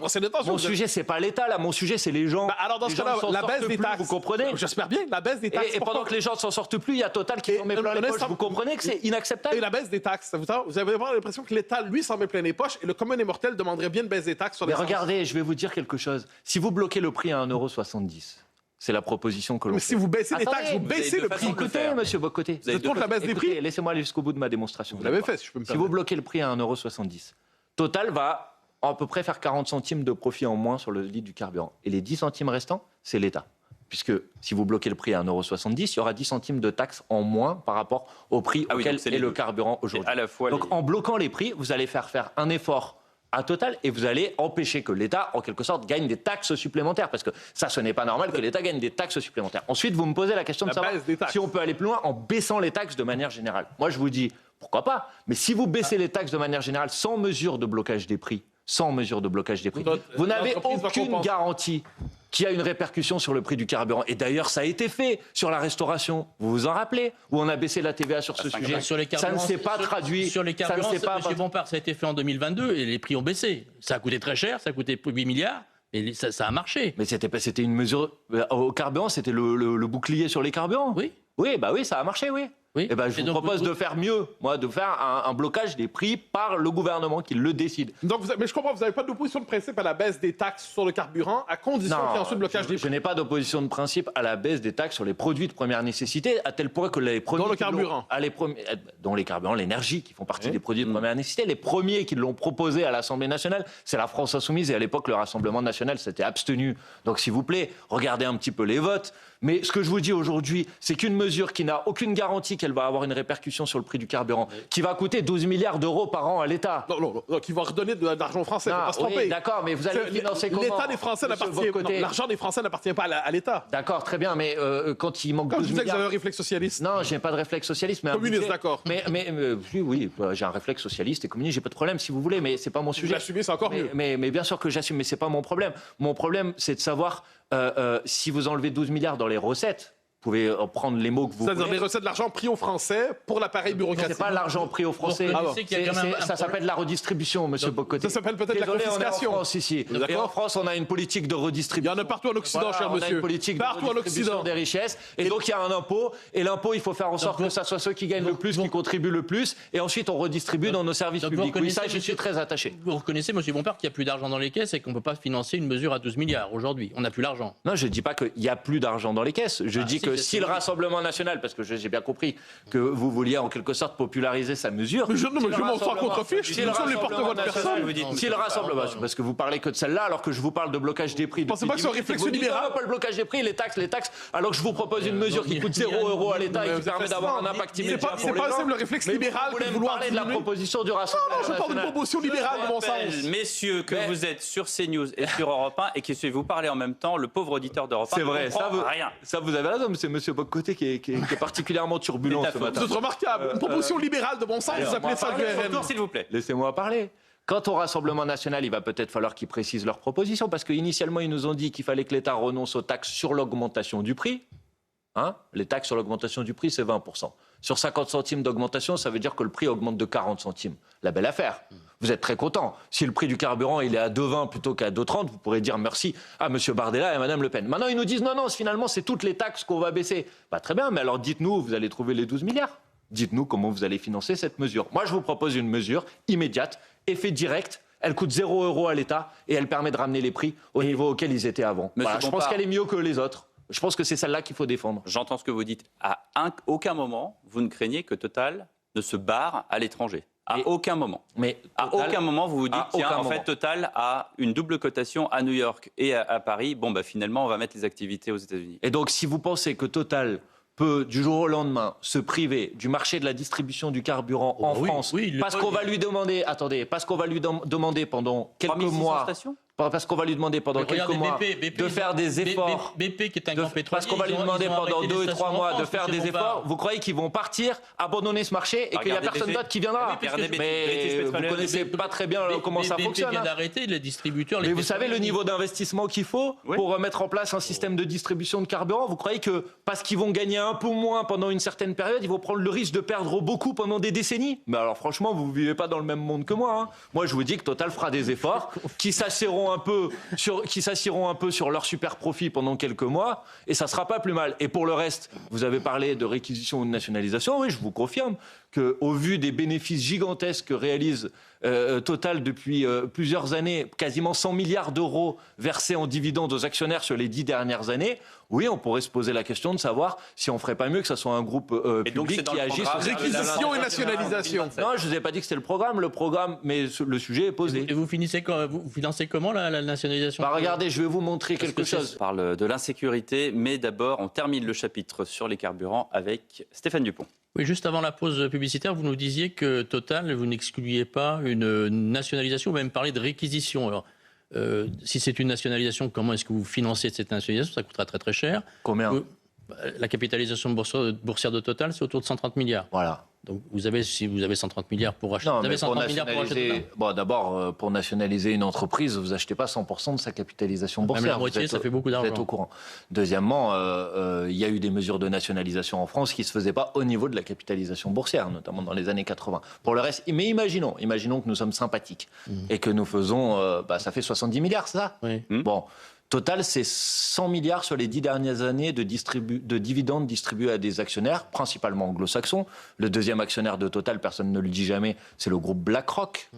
Mon sujet, c'est pas l'État, là. Mon sujet, c'est les gens. Alors dans ce cas-là, la baisse des taxes... Vous comprenez? J'espère bien, la baisse des taxes... Et pendant que les gens ne s'en sortent plus, il y a Total qui s'en met plein les poches. Vous comprenez que c'est inacceptable? Et la baisse des taxes, vous avez vraiment l'impression que l'État, lui, s'en met plein les poches et le commun est mortel demanderait bien une baisse des taxes sur les... Mais regardez, je vais vous dire quelque chose. Si vous bloquez le prix à 1,70 €, c'est la proposition que l'on fait. Mais si vous baissez les taxes, vous baissez le prix. Écoutez, monsieur Bocoté. Vous êtes contre la baisse des prix? Laissez-moi aller jusqu'au bout de ma démonstration. Vous l'avez fait, si je peux me permettre. Si vous bloquez le prix à 1,70 €, Total va à peu près faire 40 centimes de profit en moins sur le litre du carburant. Et les 10 centimes restants, c'est l'État. Puisque si vous bloquez le prix à 1,70 €, il y aura 10 centimes de taxes en moins par rapport au prix auquel est le carburant aujourd'hui. Donc en bloquant les prix, vous allez faire un effort à Total et vous allez empêcher que l'État, en quelque sorte, gagne des taxes supplémentaires. Parce que ça, ce n'est pas normal que l'État gagne des taxes supplémentaires. Ensuite, vous me posez la question de savoir si on peut aller plus loin en baissant les taxes de manière générale. Moi, je vous dis, pourquoi pas? Mais si vous baissez les taxes de manière générale sans mesure de blocage des prix, vous n'avez aucune garantie qu'il y a une répercussion sur le prix du carburant. Et d'ailleurs, ça a été fait sur la restauration. Vous vous en rappelez? Où on a baissé la TVA sur ce sujet. Ça ne s'est pas traduit. Sur les carburants, monsieur Bompard, ça a été fait en 2022 et les prix ont baissé. Ça a coûté très cher, ça a coûté 8 milliards. Et ça a marché. Mais c'était une mesure... Au carburant, c'était le bouclier sur les carburants. Oui. Oui, bah oui, ça a marché, oui. Oui. Eh ben, je vous propose de faire mieux, moi, de faire un blocage des prix par le gouvernement qui le décide. Donc, mais je comprends, vous n'avez pas d'opposition de principe à la baisse des taxes sur le carburant, à condition qu'il y ait ensuite blocage des prix. Je n'ai pas d'opposition de principe à la baisse des taxes sur les produits de première nécessité, à tel point que les produits... Dans le carburant. Dont les carburants, l'énergie, qui font partie des produits de première nécessité. Les premiers qui l'ont proposé à l'Assemblée nationale, c'est la France Insoumise, et à l'époque, le Rassemblement national s'était abstenu. Donc, s'il vous plaît, regardez un petit peu les votes. Mais ce que je vous dis aujourd'hui, c'est qu'une mesure qui n'a aucune garantie qu'elle va avoir une répercussion sur le prix du carburant, qui va coûter 12 milliards d'euros par an à l'État. Non, qui va redonner de l'argent français, Non, faut pas se tromper. oui, d'accord, mais vous allez financer comment? L'État des Français n'appartient... L'argent des Français n'appartient pas à l'État. D'accord, très bien, mais quand il manque 12 Comme je disais que vous milliards... avez un réflexe socialiste. Non, j'ai pas de réflexe socialiste, mais Communiste, d'accord. Oui, j'ai un réflexe socialiste et communiste, j'ai pas de problème si vous voulez, mais c'est pas mon sujet. L'assumer, c'est encore mieux. Mais bien sûr que j'assume, mais c'est pas mon problème. Mon problème, c'est de savoir si vous enlevez 12 milliards dans les recettes. Vous pouvez prendre les mots que vous voulez. C'est-à-dire des recettes de l'argent pris aux Français pour l'appareil bureaucratique. C'est pas l'argent pris aux Français. Ça s'appelle la redistribution, monsieur Bocoté. Ça s'appelle peut-être la confiscation. On est en France ici. Et en France, on a une politique de redistribution. Il y en a partout en Occident, cher monsieur. On a une politique partout de en redistribution des richesses. Et donc, il y a un impôt. Et l'impôt, il faut faire en sorte que ça soit ceux qui gagnent le plus, qui contribuent le plus. Et ensuite, on redistribue dans nos services publics. Oui, ça, je suis très attaché. Vous reconnaissez, monsieur Bompard, qu'il n'y a plus d'argent dans les caisses et qu'on ne peut pas financer une mesure à 12 milliards aujourd'hui. On n'a plus l'argent. Non, je ne dis pas qu'il n'y a plus d'argent dans les caisses. Je dis que si le Rassemblement national, parce que j'ai bien compris que vous vouliez en quelque sorte populariser sa mesure. Mais je m'en sors contre-fiche. Nous sommes les porte-voix de personne. Si le Rassemblement, parce que vous parlez que de celle-là, alors que je vous parle de blocage des prix. Vous pensez pas que c'est un réflexe libéral? Pas le blocage des prix, les taxes, alors que je vous propose une mesure qui coûte 0 € à l'État et qui permet d'avoir un impact immédiat. C'est pas simple le réflexe libéral que de vouloir parler de la proposition du Rassemblement national. Non, je parle d'une proposition libérale de mon sens. Messieurs, que vous êtes sur CNews et sur Europe 1 et que vous parlez en même temps, le pauvre auditeur d'Europe 1 c'est vrai, rien. Ça vous avez raison, mais c'est monsieur Bocoté qui est particulièrement turbulent ce matin. C'est remarquable. Une proposition libérale de bon sens, vous appelez ça le tour, s'il vous plaît. Laissez-moi parler. Quant au Rassemblement national, il va peut-être falloir qu'ils précisent leurs propositions, parce qu'initialement, ils nous ont dit qu'il fallait que l'État renonce aux taxes sur l'augmentation du prix. Les taxes sur l'augmentation du prix, c'est 20%. Sur 50 centimes d'augmentation, ça veut dire que le prix augmente de 40 centimes. La belle affaire. Vous êtes très content. Si le prix du carburant il est à 2,20 plutôt qu'à 2,30, vous pourrez dire merci à M. Bardella et à Mme Le Pen. Maintenant, ils nous disent non, finalement, c'est toutes les taxes qu'on va baisser. Très bien, mais alors dites-nous où vous allez trouver les 12 milliards. Dites-nous comment vous allez financer cette mesure. Moi, je vous propose une mesure immédiate, effet direct. Elle coûte 0 € à l'État et elle permet de ramener les prix au niveau auquel ils étaient avant. Je pense qu'elle est mieux que les autres. Je pense que c'est celle-là qu'il faut défendre. J'entends ce que vous dites. À aucun moment, vous ne craignez que Total ne se barre à l'étranger. À aucun moment. Mais à aucun moment, vous vous dites, tiens, en fait, Total a une double cotation à New York et à Paris. Bon, finalement, on va mettre les activités aux États-Unis. Et donc, si vous pensez que Total peut, du jour au lendemain, se priver du marché de la distribution du carburant en France, parce qu'on va lui demander, parce qu'on va lui demander pendant quelques mois... Parce qu'on va lui demander pendant quelques mois de faire des efforts. BP, qui est un grand pétrolier, parce qu'on va lui demander pendant 2 et 3 mois de faire des efforts. Vous croyez qu'ils vont partir, abandonner ce marché et qu'il n'y a personne d'autre qui viendra? Mais vous ne connaissez pas très bien comment ça fonctionne. BP vient d'arrêter les distributeurs. Mais vous savez le niveau d'investissement qu'il faut pour mettre en place un système de distribution de carburant? Vous croyez que parce qu'ils vont gagner un peu moins pendant une certaine période, ils vont prendre le risque de perdre beaucoup pendant des décennies? Mais alors franchement, vous ne vivez pas dans le même monde que moi. Moi, je vous dis que Total fera des efforts qui s'assieront un peu sur leur super profit pendant quelques mois, et ça sera pas plus mal. Et pour le reste, vous avez parlé de réquisition ou de nationalisation. Oui, je vous confirme qu'au vu des bénéfices gigantesques que réalise Total depuis plusieurs années, quasiment 100 milliards d'euros versés en dividendes aux actionnaires sur les 10 dernières années, oui, on pourrait se poser la question de savoir si on ferait pas mieux que ce soit un groupe public qui agisse. Réquisition et nationalisation. Non, je vous ai pas dit que c'était le programme, mais le sujet est posé. Et vous financez comment la nationalisation? Regardez, je vais vous montrer quelque chose. On parle de l'insécurité, mais d'abord, on termine le chapitre sur les carburants avec Stéphane Dupont. Oui, juste avant la pause publicitaire, vous nous disiez que Total, vous n'excluiez pas une nationalisation, vous même parlé de réquisition. Alors, si c'est une nationalisation, comment est-ce que vous financez cette nationalisation? Ça coûtera très très cher. Combien? La capitalisation boursière de Total, c'est autour de 130 milliards. Voilà. Donc si vous avez 130 milliards pour acheter, Non, vous avez mais pour 130 milliards pour acheter Total. bon, d'abord, pour nationaliser une entreprise, vous achetez pas 100% de sa capitalisation boursière. Même la moitié, ça fait beaucoup d'argent. Vous êtes au courant. Deuxièmement, il y a eu des mesures de nationalisation en France qui se faisaient pas au niveau de la capitalisation boursière, notamment dans les années 80. Pour le reste, mais imaginons que nous sommes sympathiques et que nous faisons, ça fait 70 milliards, c'est ça? Oui. Bon. Total, c'est 100 milliards sur les 10 dernières années de dividendes distribués à des actionnaires, principalement anglo-saxons. Le deuxième actionnaire de Total, personne ne le dit jamais, c'est le groupe BlackRock.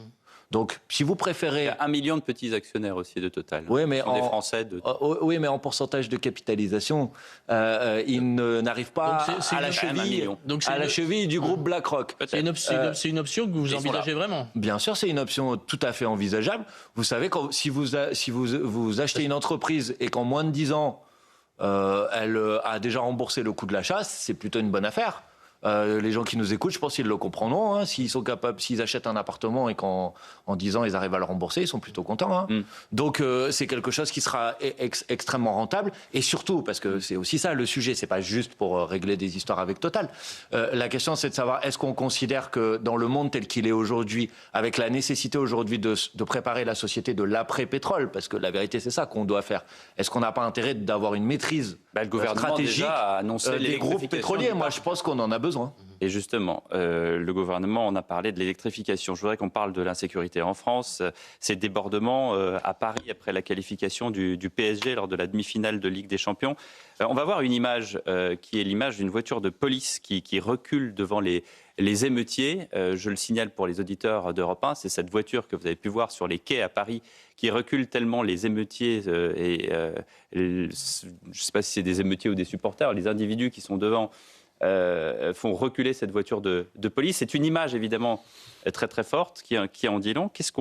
Donc, si vous préférez... Il y a 1 million de petits actionnaires aussi de Total. Oui, mais des Français de... Oui, mais en pourcentage de capitalisation, ils n'arrivent pas à la cheville du groupe BlackRock. C'est une option que vous envisagez vraiment? Bien sûr, c'est une option tout à fait envisageable. Vous savez, si vous achetez une entreprise et qu'en moins de 10 ans, elle a déjà remboursé le coût de l'achat, c'est plutôt une bonne affaire. Les gens qui nous écoutent, je pense qu'ils le comprendront. Hein. S'ils sont capables, s'ils achètent un appartement et qu'en 10 ans ils arrivent à le rembourser, ils sont plutôt contents. Hein. Donc c'est quelque chose qui sera extrêmement rentable. Et surtout, parce que c'est aussi ça le sujet, c'est pas juste pour régler des histoires avec Total. La question, c'est de savoir est-ce qu'on considère que dans le monde tel qu'il est aujourd'hui, avec la nécessité aujourd'hui de préparer la société de l'après-pétrole, parce que la vérité c'est ça qu'on doit faire. Est-ce qu'on n'a pas intérêt d'avoir une maîtrise le gouvernement stratégique déjà a annoncé des groupes pétroliers? Moi, je pense qu'on en a besoin. Et justement, le gouvernement, on a parlé de l'électrification. Je voudrais qu'on parle de l'insécurité en France. Ces débordements à Paris après la qualification du PSG lors de la demi-finale de Ligue des Champions. On va voir une image qui est l'image d'une voiture de police qui recule devant les émeutiers. Je le signale pour les auditeurs d'Europe 1, c'est cette voiture que vous avez pu voir sur les quais à Paris qui recule tellement les émeutiers je ne sais pas si c'est des émeutiers ou des supporters, les individus qui sont devant font reculer cette voiture de police. C'est une image évidemment très très forte qui en dit long. Qu'est-ce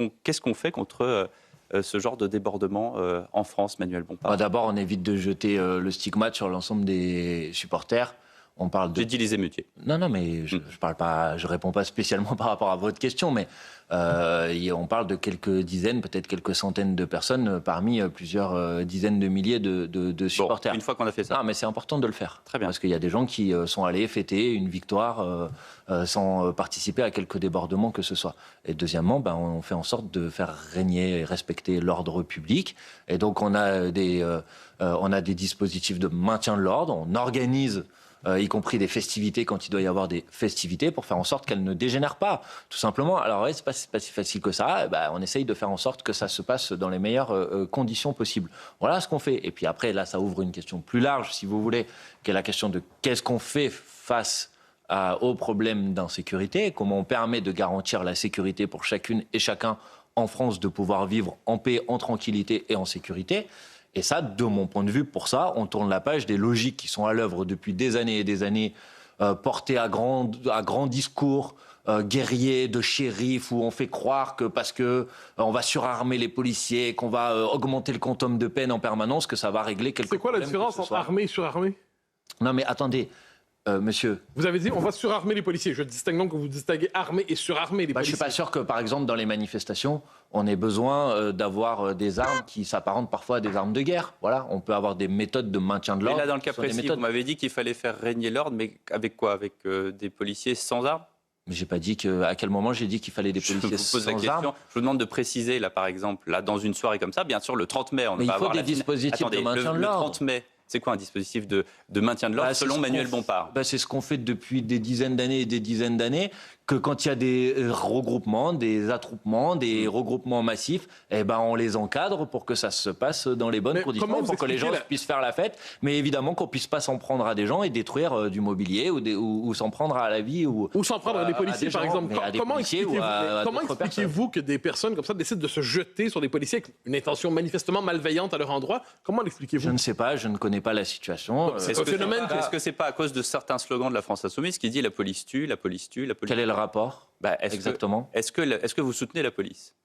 qu'on fait contre ce genre de débordement en France, Manuel Bompard? D'abord, on évite de jeter le stigmate sur l'ensemble des supporters. On parle de... J'ai dit les émeutiers. Non, mais je réponds pas spécialement par rapport à votre question, mais on parle de quelques dizaines, peut-être quelques centaines de personnes parmi plusieurs dizaines de milliers de supporters. Bon, une fois qu'on a fait ça. Non, mais c'est important de le faire. Très bien. Parce qu'il y a des gens qui sont allés fêter une victoire sans participer à quelque débordement que ce soit. Et deuxièmement, on fait en sorte de faire régner et respecter l'ordre public. Et donc, on a des dispositifs de maintien de l'ordre. On organise y compris des festivités quand il doit y avoir des festivités, pour faire en sorte qu'elles ne dégénèrent pas, tout simplement. Alors, c'est pas si facile que ça. On essaye de faire en sorte que ça se passe dans les meilleures conditions possibles. Voilà ce qu'on fait. Et puis après, là, ça ouvre une question plus large, si vous voulez, qui est la question de qu'est-ce qu'on fait face aux problèmes d'insécurité, comment on permet de garantir la sécurité pour chacune et chacun en France, de pouvoir vivre en paix, en tranquillité et en sécurité. Et ça, de mon point de vue, pour ça, on tourne la page des logiques qui sont à l'œuvre depuis des années et des années, portées à grand discours guerriers de shérif, où on fait croire que parce que on va surarmer les policiers, qu'on va augmenter le quantum de peine en permanence, que ça va régler quelque chose. C'est quoi la différence entre armée et surarmée? Non, mais attendez. Monsieur. Vous avez dit on va surarmer les policiers. Je distingue donc que vous distinguez armée et surarmer les policiers. Je ne suis pas sûr que, par exemple, dans les manifestations, on ait besoin d'avoir des armes qui s'apparentent parfois à des armes de guerre. Voilà, on peut avoir des méthodes de maintien de l'ordre. Mais là, dans le cas précis, vous m'avez dit qu'il fallait faire régner l'ordre, mais avec quoi? Avec des policiers sans armes? Mais j'ai pas dit à quel moment j'ai dit qu'il fallait des policiers sans armes. Je vous demande de préciser, là, par exemple, là, dans une soirée comme ça, bien sûr, le 30 mai, on va avoir des dispositifs de maintien de l'ordre. Le 30 mai. C'est quoi un dispositif de maintien de l'ordre selon Manuel Bompard? C'est ce qu'on fait depuis des dizaines d'années et des dizaines d'années, que quand il y a des regroupements, des attroupements, des regroupements massifs, on les encadre pour que ça se passe dans les bonnes conditions, pour que les gens puissent faire la fête, mais évidemment qu'on puisse pas s'en prendre à des gens et détruire du mobilier ou s'en prendre à la vie ou s'en prendre à des policiers, par exemple. Comment expliquez-vous que des personnes comme ça décident de se jeter sur des policiers avec une intention manifestement malveillante à leur endroit? Comment l'expliquez-vous? Je ne sais pas, je ne connais pas la situation. Est-ce que c'est pas à cause de certains slogans de la France Insoumise qui dit la police tue, la police tue, la police... Quel est le rapport exactement? Est-ce que vous soutenez la police?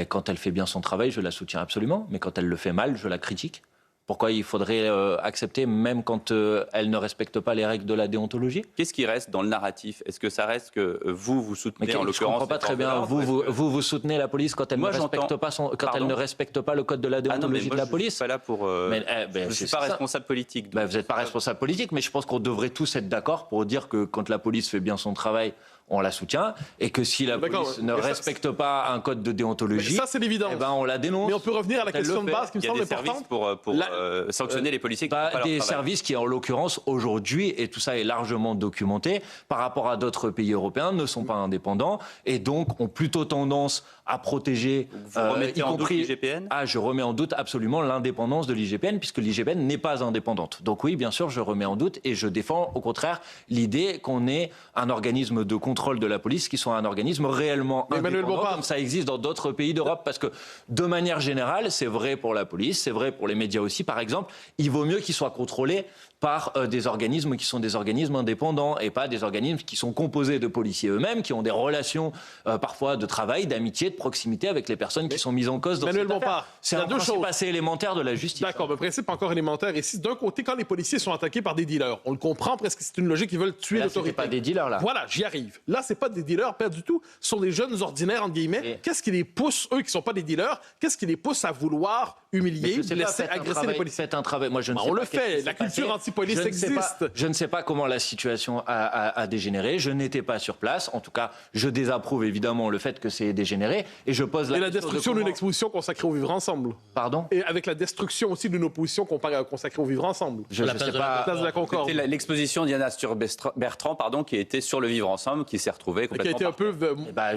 Quand elle fait bien son travail, je la soutiens absolument, mais quand elle le fait mal, je la critique. Pourquoi il faudrait accepter, même quand elle ne respecte pas les règles de la déontologie? Qu'est-ce qui reste dans le narratif? Est-ce que ça reste que vous soutenez, en l'occurrence... Je ne comprends pas très bien. Vous soutenez la police quand elle ne respecte pas le code de la déontologie de la police? Je ne suis pas là pour... je ne suis pas responsable politique. Vous n'êtes pas responsable politique, mais je pense qu'on devrait tous être d'accord pour dire que quand la police fait bien son travail, on la soutient, et que si la police ne respecte pas un code de déontologie, ça c'est l'évidence. Eh ben, on la dénonce. Mais on peut revenir à la question de base qui me semble importante. Il y a des services pour sanctionner les policiers qui font pas leur des travail. services qui, en l'occurrence, aujourd'hui, et tout ça est largement documenté, par rapport à d'autres pays européens, ne sont pas indépendants, et donc ont plutôt tendance à protéger, Vous remettez en doute l'IGPN ? Je remets en doute absolument l'indépendance de l'IGPN, puisque l'IGPN n'est pas indépendante. Donc oui, bien sûr, je remets en doute, et je défends au contraire l'idée qu'on ait un organisme de contrôle de la police qui soit un organisme réellement indépendant, comme ça existe dans d'autres pays d'Europe, parce que de manière générale, c'est vrai pour la police, c'est vrai pour les médias aussi, par exemple, il vaut mieux qu'ils soient contrôlés par des organismes qui sont des organismes indépendants et pas des organismes qui sont composés de policiers eux-mêmes, qui ont des relations parfois de travail, d'amitié, de proximité avec les personnes qui sont mises en cause dans cette affaire. C'est un principe assez élémentaire de la justice. D'accord, mais principe encore élémentaire ici. D'un côté, quand les policiers sont attaqués par des dealers, on le comprend presque, c'est une logique, ils veulent tuer l'autorité. Là, c'est pas des dealers, là. Voilà, j'y arrive. Là, c'est pas des dealers, pas du tout. Ce sont des jeunes ordinaires, entre guillemets. Qu'est-ce qui les pousse, eux qui sont pas des dealers, qu'est-ce qui les pousse à vouloir humilier, laisser agresser les policiers? Faites un travail. Moi, je ne sais on pas le fait. La culture anti-police existe. Je ne sais pas comment la situation a dégénéré. Je n'étais pas sur place. En tout cas, je désapprouve évidemment le fait que c'est dégénéré. Et je pose la question. Et la destruction d'une exposition consacrée au vivre ensemble. Pardon? Et avec la destruction aussi d'une opposition consacrée au vivre ensemble. Je ne sais pas. Place de la Concorde. C'était l'exposition d'Iana Sturbertrand, qui était sur le vivre ensemble, qui s'est retrouvée complètement. Qui a été un peu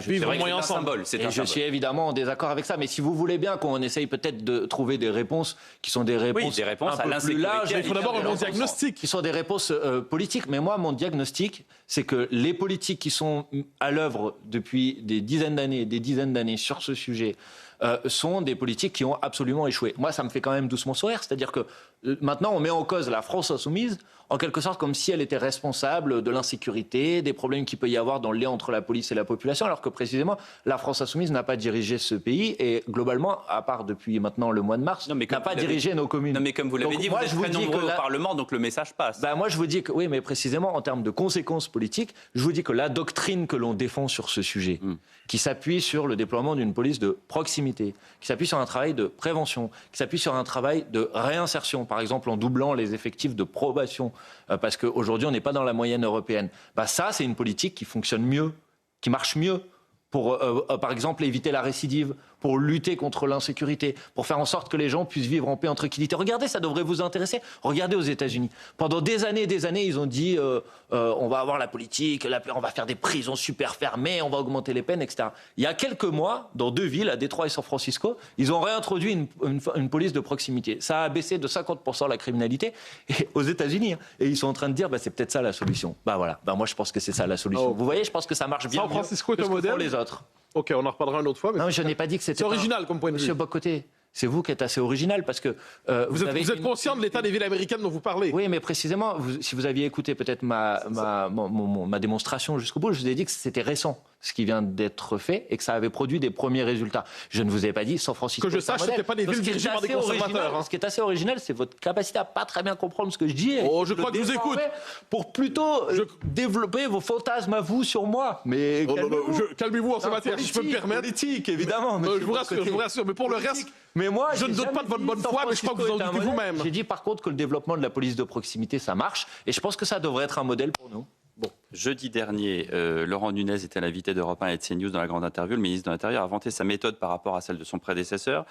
vivre moyen ensemble. Et je suis évidemment en désaccord avec ça. Mais si vous voulez bien qu'on essaye peut-être de trouver des réponses qui sont des réponses, un peu plus larges, il faut d'abord un bon diagnostic. Qui sont des réponses politiques. Mais moi, mon diagnostic, c'est que les politiques qui sont à l'œuvre depuis des dizaines d'années sur ce sujet sont des politiques qui ont absolument échoué. Moi, ça me fait quand même doucement sourire. C'est-à-dire que maintenant, on met en cause la France insoumise, en quelque sorte comme si elle était responsable de l'insécurité, des problèmes qu'il peut y avoir dans le lien entre la police et la population, alors que précisément, la France insoumise n'a pas dirigé ce pays et globalement, à part depuis maintenant le mois de mars, n'a pas dirigé nos communes. Non, mais comme vous l'avez dit, vous êtes très nombreux au Parlement, donc le message passe. Moi, je vous dis que, oui, mais précisément, en termes de conséquences politiques, je vous dis que la doctrine que l'on défend sur ce sujet, qui s'appuie sur le déploiement d'une police de proximité, qui s'appuie sur un travail de prévention, qui s'appuie sur un travail de réinsertion, par exemple en doublant les effectifs de probation, parce qu'aujourd'hui on n'est pas dans la moyenne européenne. Ça, c'est une politique qui fonctionne mieux, qui marche mieux pour, par exemple, éviter la récidive, pour lutter contre l'insécurité, pour faire en sorte que les gens puissent vivre en paix, en tranquillité. Regardez, ça devrait vous intéresser. Regardez aux États-Unis. Pendant des années et des années, ils ont dit on va avoir la politique, on va faire des prisons super fermées, on va augmenter les peines, etc. Il y a quelques mois, dans 2 villes, à Détroit et San Francisco, ils ont réintroduit une police de proximité. Ça a baissé de 50% la criminalité aux États-Unis. Et ils sont en train de dire c'est peut-être ça la solution. Voilà. Moi, je pense que c'est ça la solution. Vous voyez, je pense que ça marche bien. San Francisco est un mieux que modèle. pour les autres. Ok, on en reparlera une autre fois. Mais non, je n'ai pas dit que c'était. C'est original comme point de vue. Monsieur Bocoté, c'est vous qui êtes assez original parce que vous êtes conscient de l'état des villes américaines dont vous parlez. Oui, mais précisément, si vous aviez écouté peut-être ma démonstration jusqu'au bout, je vous ai dit que c'était récent ce qui vient d'être fait et que ça avait produit des premiers résultats. Je ne vous ai pas dit San Francisco. Que je sache, c'était pas des villes dirigées par des conservateurs. Ce qui est assez original, c'est votre capacité à pas très bien comprendre ce que je dis. Je crois que je vous écoute. Pour plutôt développer vos fantasmes à vous sur moi. Mais calmez-vous en ce matière, si je peux me permettre. Politique, évidemment. Je vous rassure. Mais pour le reste, je ne doute pas de votre bonne foi, mais je crois que vous en doutez vous-même. J'ai dit par contre que le développement de la police de proximité, ça marche. Et je pense que ça devrait être un modèle pour nous. Jeudi dernier, Laurent Nunez était l'invité d'Europe 1 et de CNews dans la grande interview. Le ministre de l'Intérieur a vanté sa méthode par rapport à celle de son prédécesseur,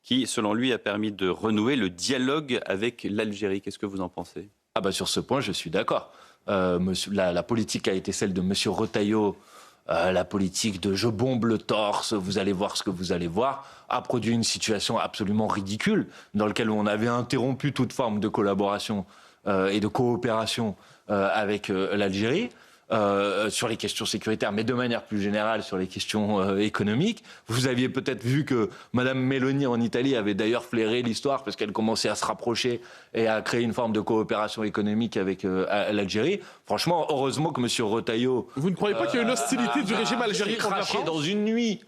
qui, selon lui, a permis de renouer le dialogue avec l'Algérie. Qu'est-ce que vous en pensez ? Sur ce point, je suis d'accord. La politique a été celle de M. Retailleau, la politique de « je bombe le torse, vous allez voir ce que vous allez voir », a produit une situation absolument ridicule dans laquelle on avait interrompu toute forme de collaboration et de coopération avec l'Algérie. Sur les questions sécuritaires, mais de manière plus générale sur les questions économiques. Vous aviez peut-être vu que Mme Meloni en Italie avait d'ailleurs flairé l'histoire parce qu'elle commençait à se rapprocher et à créer une forme de coopération économique avec l'Algérie. Franchement, heureusement que M. Retailleau... Vous ne croyez pas qu'il y a une hostilité du régime algérien contre la France ? Dans une nuit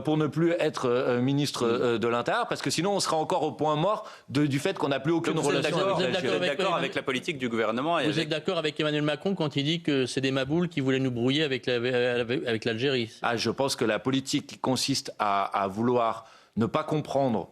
pour ne plus être ministre de l'Intérieur, parce que sinon on sera encore au point mort du fait qu'on n'a plus aucune relation avec l'Algérie. Vous êtes d'accord avec la politique du gouvernement Vous êtes d'accord avec Emmanuel Macron quand il dit que c'est des maboules qui voulaient nous brouiller avec l'Algérie ? Je pense que la politique qui consiste à vouloir ne pas comprendre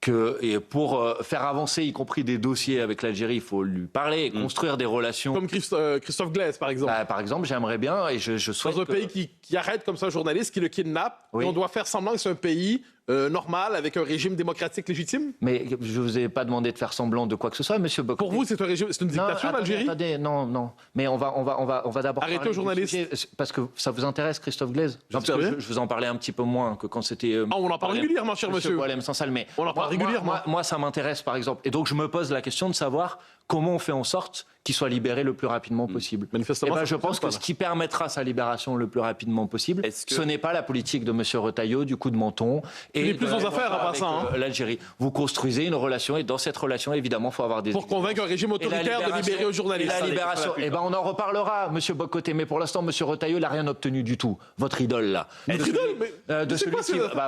et pour faire avancer, y compris des dossiers avec l'Algérie, il faut lui parler, construire des relations. Comme Christophe Glaise, par exemple. Par exemple, j'aimerais bien, et je souhaite... Dans un pays qui arrête comme ça un journaliste, qui le kidnappe, et on doit faire semblant que c'est un pays normal, avec un régime démocratique légitime. Mais je ne vous ai pas demandé de faire semblant de quoi que ce soit, monsieur Bocoté. Pour vous, c'est une dictature, l'Algérie? Non. Mais on va d'abord... Arrêtez un journaliste. Parce que ça vous intéresse, Christophe Glaise? Je vous en parlais un petit peu moins que quand c'était... on en parle régulièrement, cher monsieur. Boalem Sansal, mais on en parle régulièrement. Moi, ça m'intéresse, par exemple. Et donc, je me pose la question de savoir comment on fait en sorte qu'il soit libéré le plus rapidement possible. Manifestement, je pense que ce qui permettra sa libération le plus rapidement possible, ce n'est pas la politique de M. Retailleau, du coup de menton. Et les plus aux affaires, à part ça. L'Algérie. Vous construisez une relation, et dans cette relation, évidemment, il faut avoir des... Pour convaincre un régime autoritaire de libérer aux journalistes. Et la libération, on en reparlera, M. Bocoté, mais pour l'instant, M. Retailleau, il n'a rien obtenu du tout. Votre idole, là. Votre idole,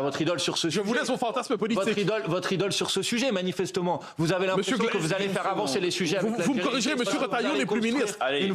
votre idole sur ce sujet. Je vous laisse vos fantasmes politiques. Votre idole sur ce sujet, manifestement. Vous avez l'impression que vous allez faire avancer les sujets avec vous me corrigerez, M. Retailleau n'est plus ministre. M.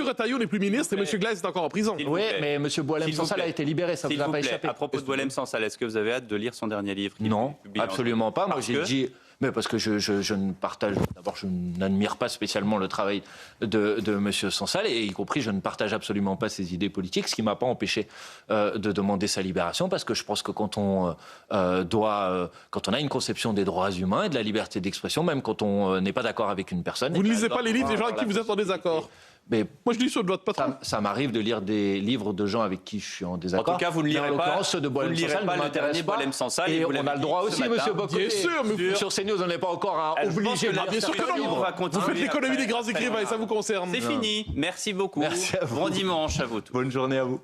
Retailleau n'est plus ministre et M. Glaise est encore en prison. Oui, mais M. Boalem Sansal a été libéré, ça ne vous a pas échappé. À propos de Boalem Sansal, est-ce que vous avez hâte de lire son dernier livre? Non, absolument pas. Moi, j'ai dit... Mais parce que je ne partage... D'abord, je n'admire pas spécialement le travail de M. Sansal, et y compris, je ne partage absolument pas ses idées politiques, ce qui ne m'a pas empêché de demander sa libération, parce que je pense que quand on a une conception des droits humains et de la liberté d'expression, même quand on n'est pas d'accord avec une personne... Vous ne lisez pas les livres des gens avec qui vous êtes en désaccord? Mais moi, je lis ceux de votre patron. Ça m'arrive de lire des livres de gens avec qui je suis en désaccord. En tout cas, vous ne lirez pas, ceux de Boalem Sansal, le dernier Boalem Sansal. Et on a le droit aussi, monsieur Bocoté. Bien sûr, mais sur CNews, on n'est pas encore à obliger. Bien sûr que non. Vous faites l'économie des grands écrivains et ça vous concerne. C'est fini. Merci beaucoup. Merci à vous. Bon dimanche à vous tous. Bonne journée à vous.